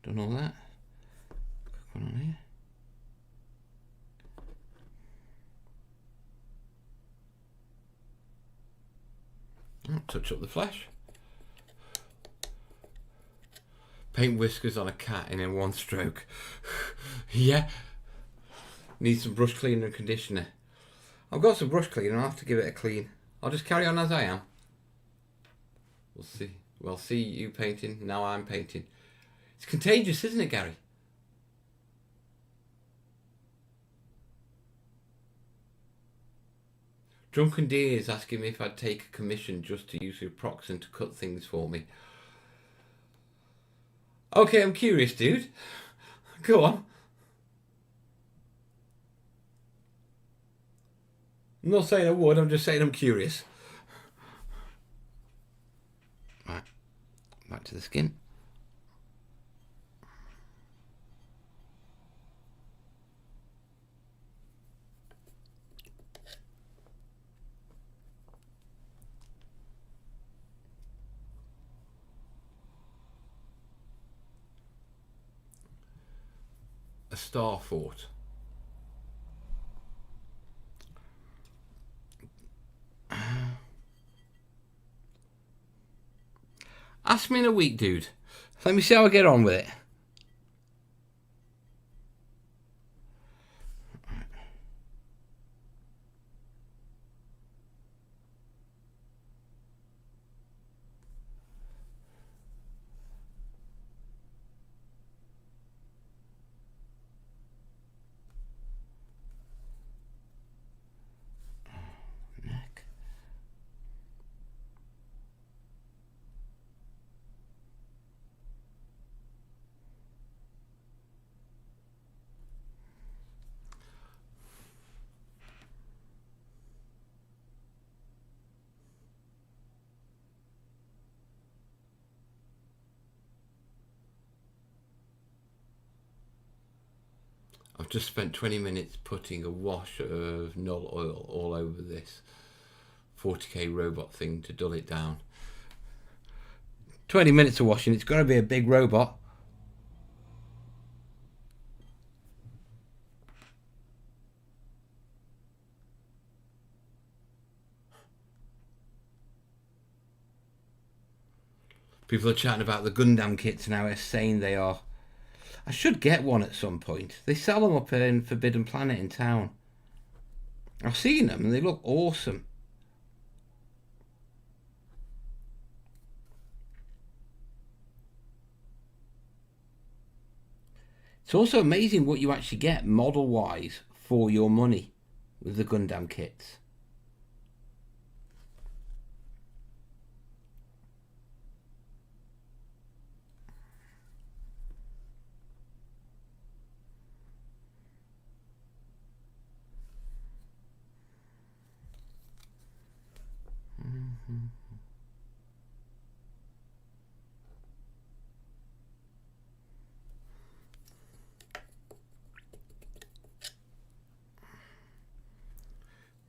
Done all that. Quick one on here. Touch up the flesh. Paint whiskers on a cat in one stroke. Yeah. Need some brush cleaner and conditioner. I've got some brush cleaner. I'll have to give it a clean. I'll just carry on as I am. We'll see. Well, see you painting. Now I'm painting. It's contagious, isn't it, Gary? Drunken Deer is asking me if I'd take a commission just to use your proxen to cut things for me. Okay, I'm curious, dude. Go on. I'm not saying I would, I'm just saying I'm curious. Right, back to the skin. A star fort. Ask me in a week, dude. Let me see how I get on with it. I've just spent 20 minutes putting a wash of null oil all over this 40k robot thing to dull it down. 20 minutes of washing, it's got to be a big robot. People are chatting about the Gundam kits now, how insane they are. I should get one at some point. They sell them up in Forbidden Planet in town. I've seen them and they look awesome. It's also amazing what you actually get model-wise for your money with the Gundam kits.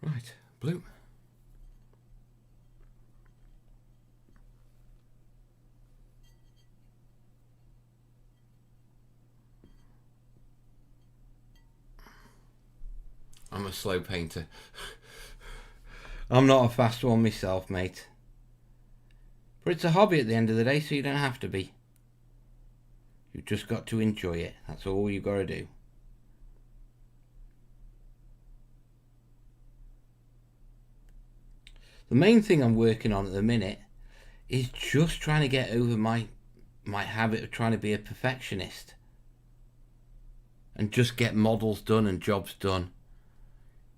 Right, blue. I'm a slow painter. I'm not a fast one myself, mate. But it's a hobby at the end of the day, so you don't have to be. You've just got to enjoy it. That's all you've got to do. The main thing I'm working on at the minute is just trying to get over my habit of trying to be a perfectionist. And just get models done and jobs done.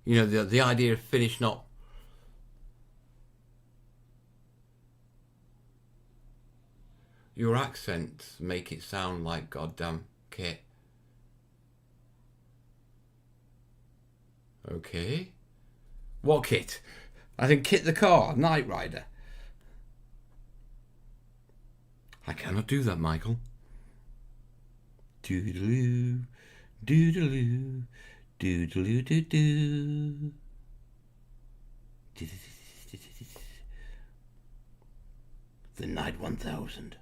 You know, the idea of finishing up. Your accents make it sound like goddamn Kit. Okay. What Kit? I think Kit the car, Knight Rider. I cannot do that, Michael. Doodaloo, doodaloo, doodaloo, doodoo. The Knight 1000.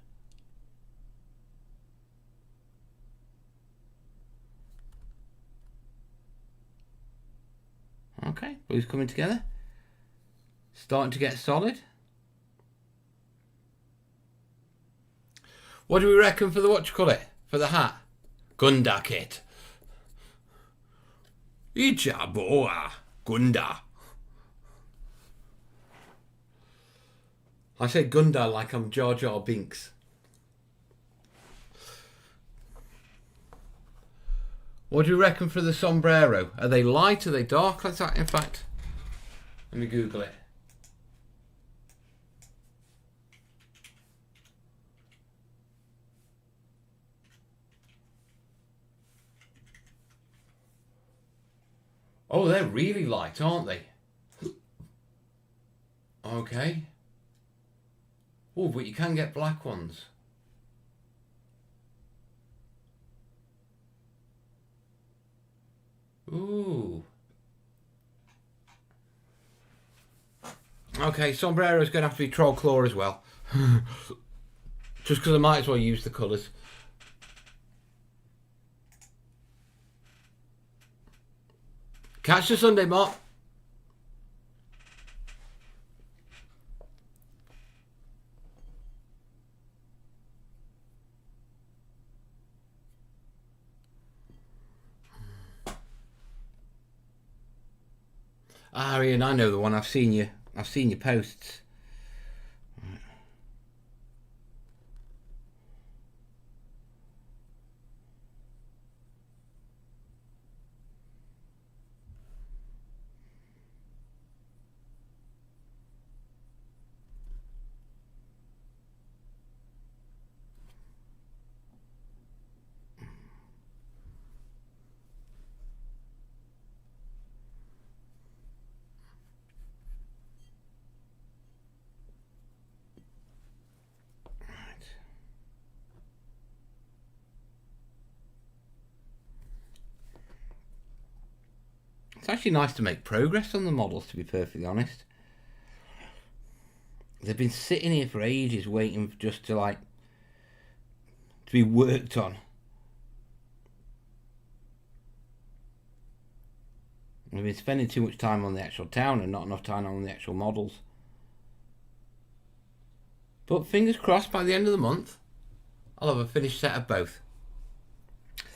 Okay, blue's coming together. Starting to get solid. What do we reckon for the whatchamacallit? For the hat? Gunda kit. Icha boa. Gunda. I say Gunda like I'm Jar Jar Binks. What do you reckon for the sombrero? Are they light? Are they dark? Let's in fact, let me Google it. Oh, they're really light, aren't they? Okay. Oh, but you can get black ones. Ooh. Okay, sombrero's going to have to be troll claw as well. Just because I might as well use the colours. Catch you Sunday, Mark. Ah, Ian, I know the one. I've seen your posts. It's actually nice to make progress on the models, to be perfectly honest. They've been sitting here for ages waiting just to be worked on. We've been spending too much time on the actual town and not enough time on the actual models. But fingers crossed, by the end of the month, I'll have a finished set of both.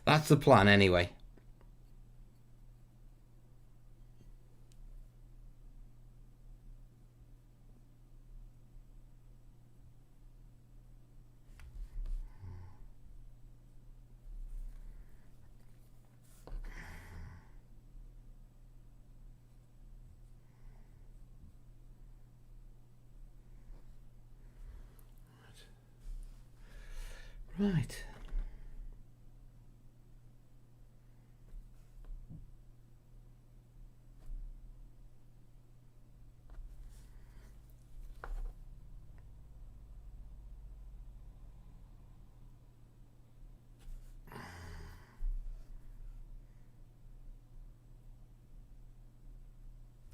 That's the plan anyway. Right.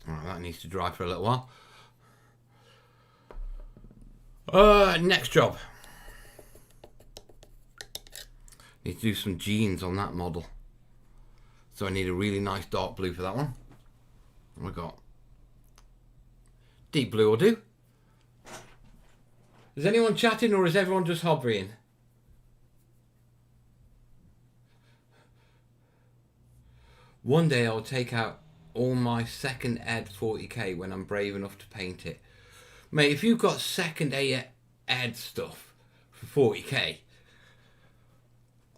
That needs to dry for a little while. Next job. Need to do some jeans on that model. So I need a really nice dark blue for that one. What have we got? Deep blue will do. Is anyone chatting or is everyone just hovering? One day I'll take out all my second ed 40k when I'm brave enough to paint it. Mate, if you've got second ed stuff for 40k,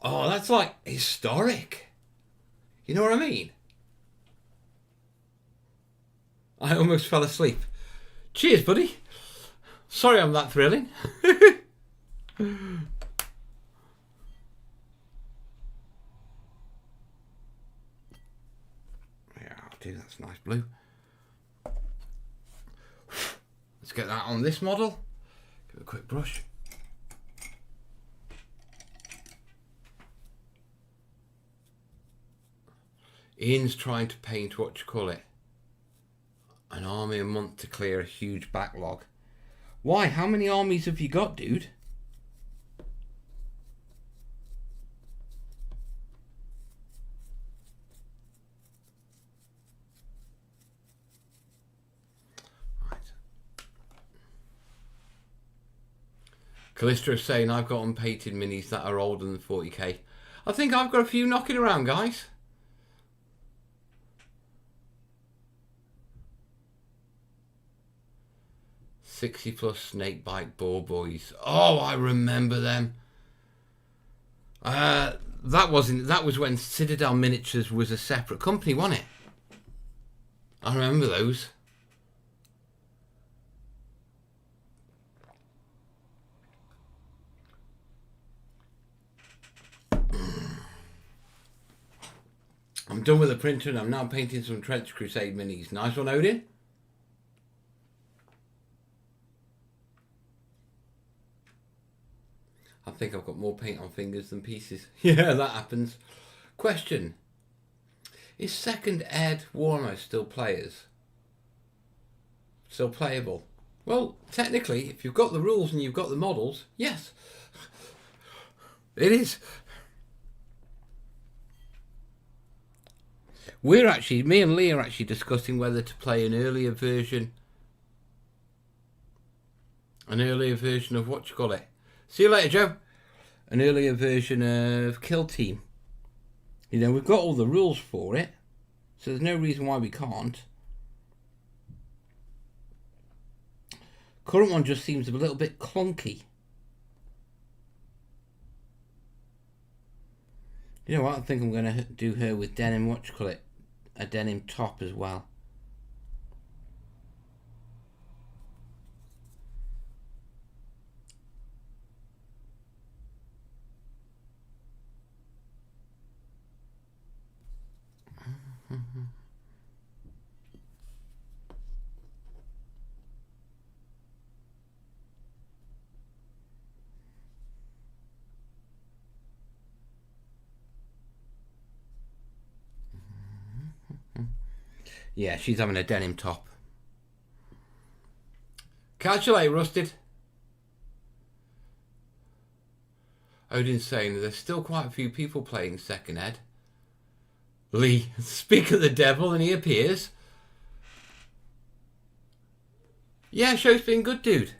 oh, that's like historic. You know what I mean? I almost fell asleep. Cheers, buddy. Sorry I'm that thrilling. Yeah, I'll do that's nice blue. Let's get that on this model. Give it a quick brush. Ian's trying to paint, what you call it, an army a month to clear a huge backlog. Why? How many armies have you got, dude? Right. Callisto's saying I've got unpainted minis that are older than 40k. I think I've got a few knocking around, guys. +60 snakebite ball boys. Oh, I remember them. That was when Citadel Miniatures was a separate company, wasn't it? I remember those. I'm done with the printer and I'm now painting some Trench Crusade minis. Nice one, Odin. I think I've got more paint on fingers than pieces. Yeah, that happens. Question. Is second ed Warhammer still still playable? Well, technically, if you've got the rules and you've got the models, yes. It is. Me and Lee are actually discussing whether to play an earlier version of what you call it. See you later, Joe. An earlier version of Kill Team. You know, we've got all the rules for it, so there's no reason why we can't. Current one just seems a little bit clunky. You know what? I think I'm going to do her with denim, what you call it, a denim top as well. Yeah, she's having a denim top. Catch you later, Rusted. Odin's saying there's still quite a few people playing second ed. Lee, speak of the devil and he appears. Yeah, show's been good, dude.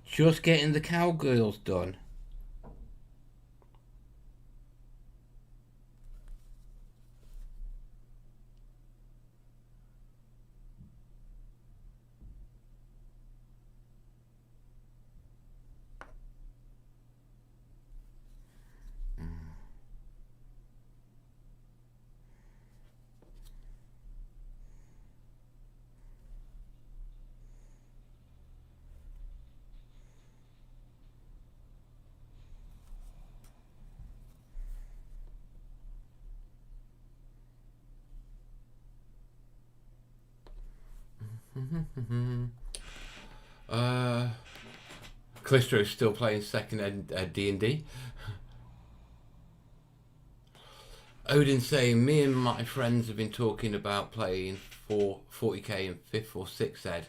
Just getting the cowgirls done. Callisto is still playing second ed D&D. Odin saying, me and my friends have been talking about playing for 40k and 5th or 6th ed.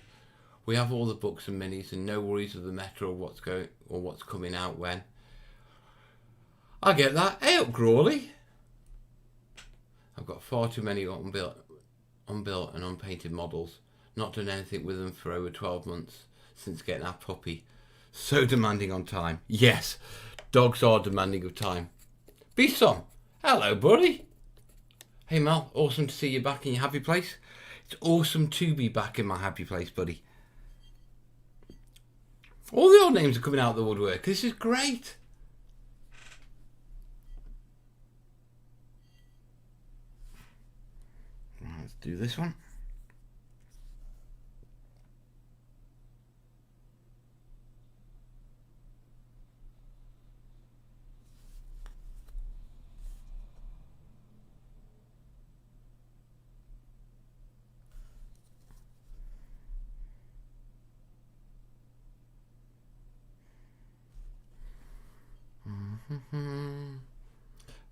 We have all the books and minis and no worries of the meta or what's coming out when. I get that. Hey up, Crawley. I've got far too many unbuilt and unpainted models. Not done anything with them for over 12 months since getting our puppy. So demanding on time. Yes, dogs are demanding of time. Be some. Hello, buddy. Hey, Mal. Awesome to see you back in your happy place. It's awesome to be back in my happy place, buddy. All the old names are coming out of the woodwork. This is great. Let's do this one.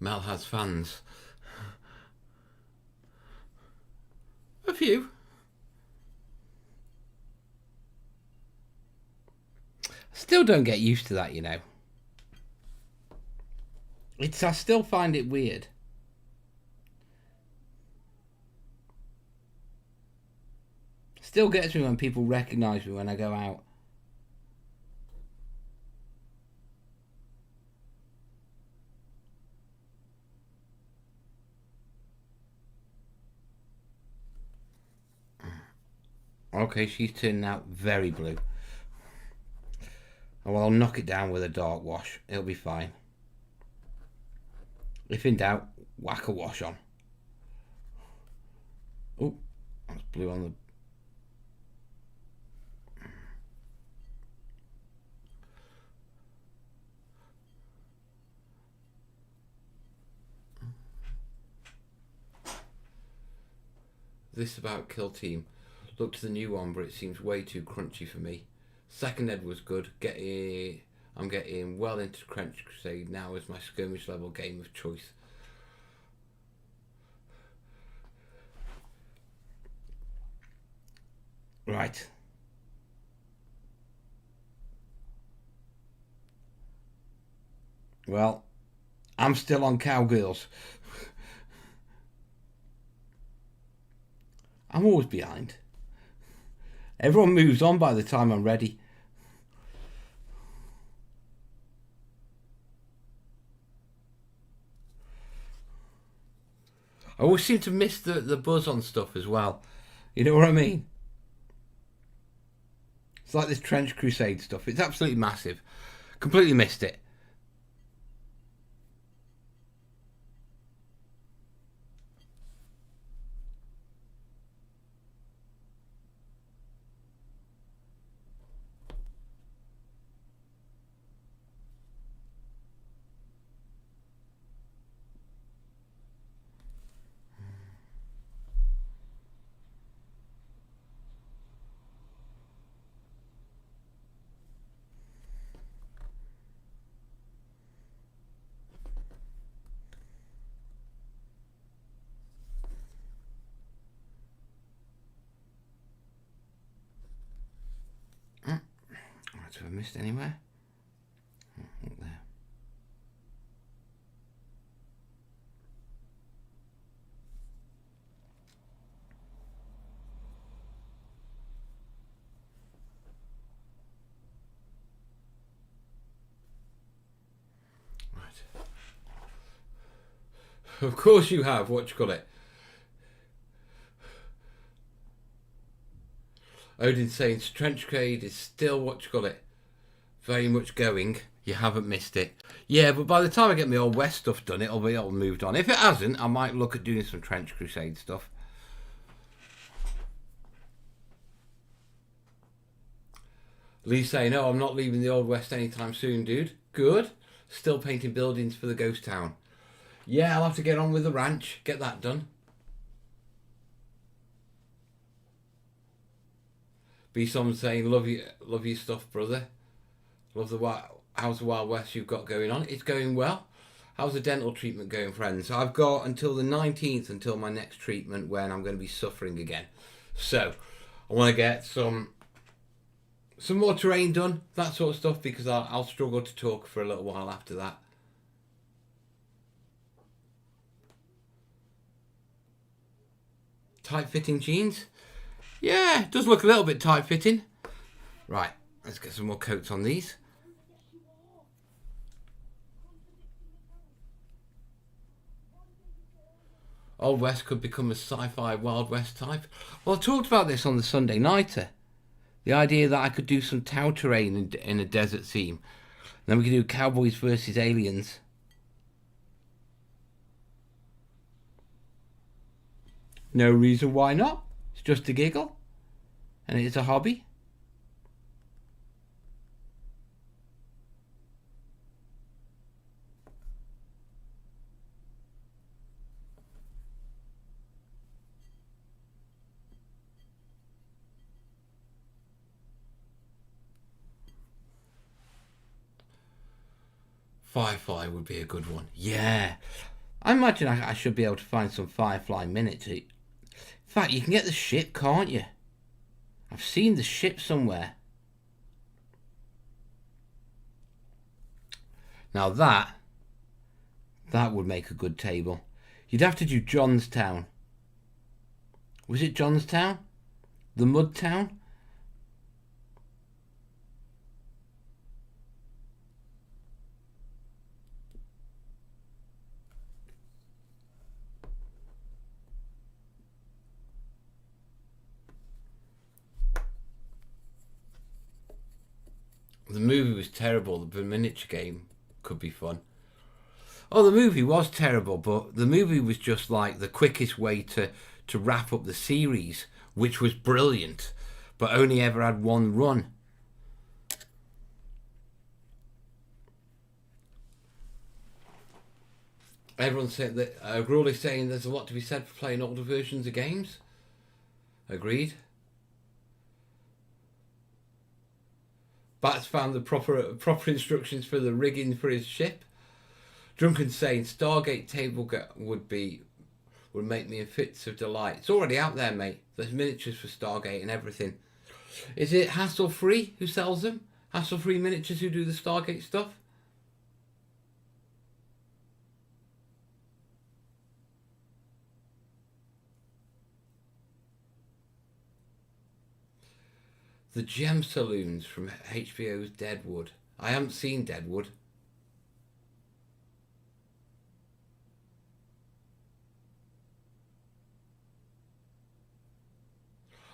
Mel has fans. A few. Still don't get used to that, you know. I still find it weird. Still gets me when people recognise me when I go out. Okay, she's turning out very blue. Oh, well, I'll knock it down with a dark wash. It'll be fine. If in doubt, whack a wash on. Oh, that's blue on the... This about Kill Team. Look to the new one, but it seems way too crunchy for me. Second ed was good. I'm getting well into Trench Crusade now as my skirmish level game of choice. Right. Well, I'm still on Cowgirls. I'm always behind. Everyone moves on by the time I'm ready. I always seem to miss the buzz on stuff as well. You know what I mean? It's like this Trench Crusade stuff. It's absolutely massive. Completely missed it. Have I missed anywhere? Look there. Of course you have. What you call it? Odin saying trench trade is still what you call it. Very much going. You haven't missed it. Yeah, but by the time I get my Old West stuff done, it'll be all moved on. If it hasn't, I might look at doing some Trench Crusade stuff. Lee saying, "No, I'm not leaving the Old West anytime soon, dude." Good. Still painting buildings for the ghost town. Yeah, I'll have to get on with the ranch. Get that done. Be someone saying, love your stuff, brother. Love how's the Wild West you've got going on? It's going well. How's the dental treatment going, friends? I've got until the 19th until my next treatment when I'm going to be suffering again. So I want to get some more terrain done, that sort of stuff, because I'll struggle to talk for a little while after that. Tight-fitting jeans? Yeah, it does look a little bit tight-fitting. Right, let's get some more coats on these. Old West could become a sci-fi Wild West type. Well, I talked about this on the Sunday Nighter. The idea that I could do some tower terrain in a desert theme. Then we could do Cowboys versus Aliens. No reason why not. It's just a giggle. And it's a hobby. Firefly would be a good one. Yeah. I imagine I should be able to find some Firefly miniatures. In fact, you can get the ship, can't you? I've seen the ship somewhere. Now that would make a good table. You'd have to do Johnstown. Was it Johnstown? The Mud Town? The movie was terrible. The miniature game could be fun. Oh, the movie was terrible, but the movie was just like the quickest way to wrap up the series, which was brilliant, but only ever had one run. Everyone's saying that Gruel saying there's a lot to be said for playing older versions of games. Agreed. Bat's found the proper instructions for the rigging for his ship. Drunken saying Stargate table would make me in fits of delight. It's already out there, mate. There's miniatures for Stargate and everything. Is it Hassle Free who sells them? Hassle Free Miniatures who do the Stargate stuff? The Gem Saloons from HBO's Deadwood. I haven't seen Deadwood.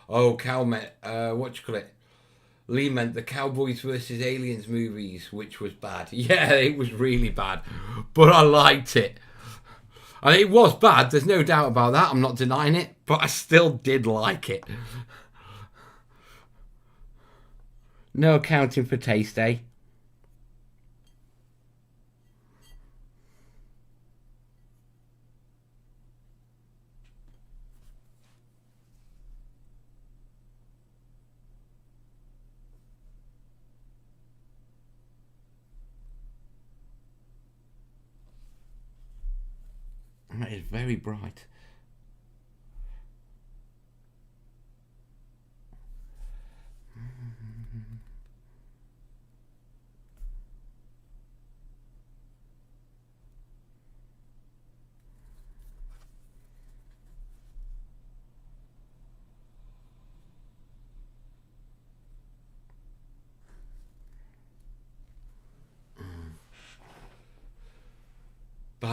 Oh, what you call it? Lee meant the Cowboys versus Aliens movies, which was bad. Yeah, it was really bad, but I liked it. And it was bad, there's no doubt about that. I'm not denying it, but I still did like it. No accounting for taste, eh? That is very bright.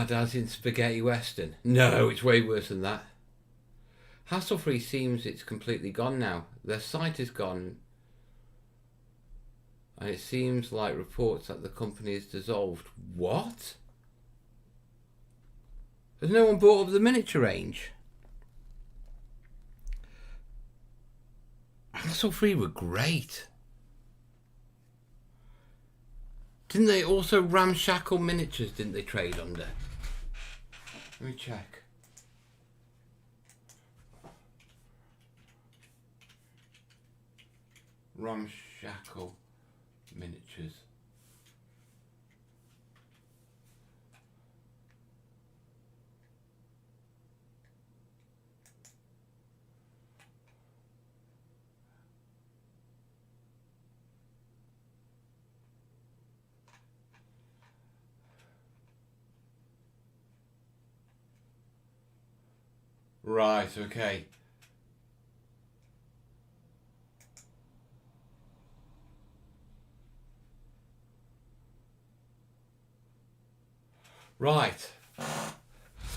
bad as in spaghetti western? No, it's way worse than that. Hassle-free seems it's completely gone now. Their site is gone. And it seems like reports that the company is dissolved. What? Has no one bought up the miniature range? Hassle-free were great. Didn't they also ramshackle miniatures, didn't they trade under? Let me check. Ramshackle miniatures. Right, okay. Right.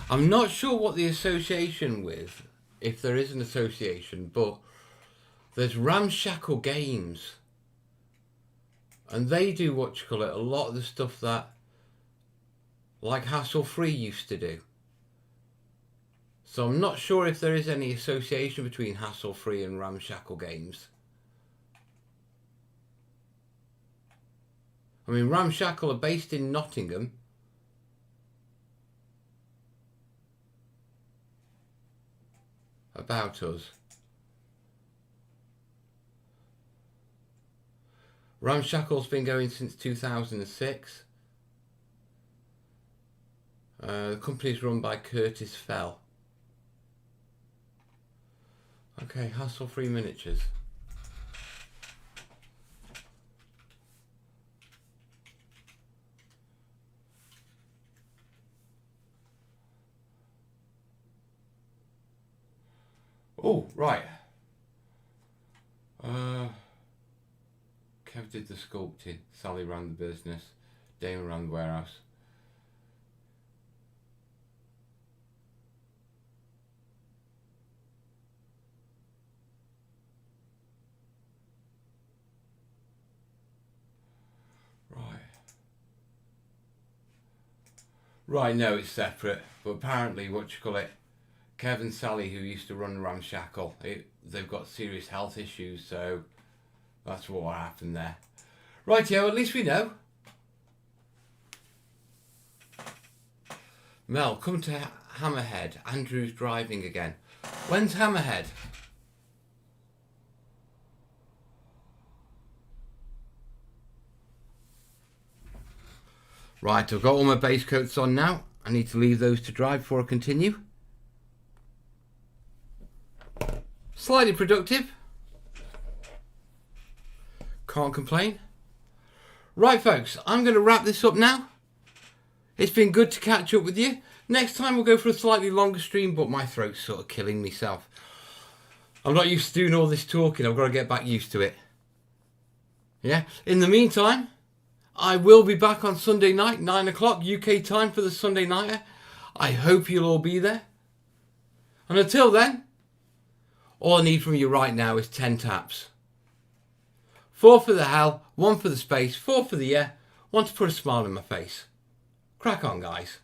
I'm not sure what the association with, if there is an association, but there's Ramshackle Games. And they do, what you call it, a lot of the stuff that, like Hassle-free used to do. So I'm not sure if there is any association between Hassle-free and Ramshackle Games. I mean, Ramshackle are based in Nottingham. About us. Ramshackle's been going since 2006. The company's run by Curtis Fell. Okay, Hassle-free miniatures. Oh, right. Kev did the sculpting. Sally ran the business. Damon ran the warehouse. Right, no, it's separate. But apparently, what you call it, Kev and Sally, who used to run Ramshackle, they've got serious health issues, so that's what happened there. Rightio, at least we know. Mel, come to Hammerhead. Andrew's driving again. When's Hammerhead? Right, I've got all my base coats on now. I need to leave those to dry before I continue. Slightly productive. Can't complain. Right, folks, I'm going to wrap this up now. It's been good to catch up with you. Next time we'll go for a slightly longer stream, but my throat's sort of killing myself. I'm not used to doing all this talking. I've got to get back used to it. Yeah. In the meantime, I will be back on Sunday night, 9 o'clock UK time for the Sunday Nighter. I hope you'll all be there. And until then, all I need from you right now is 10 taps. 4 for the hell, 1 for the space, 4 for the yeah, 1 to put a smile on my face. Crack on, guys.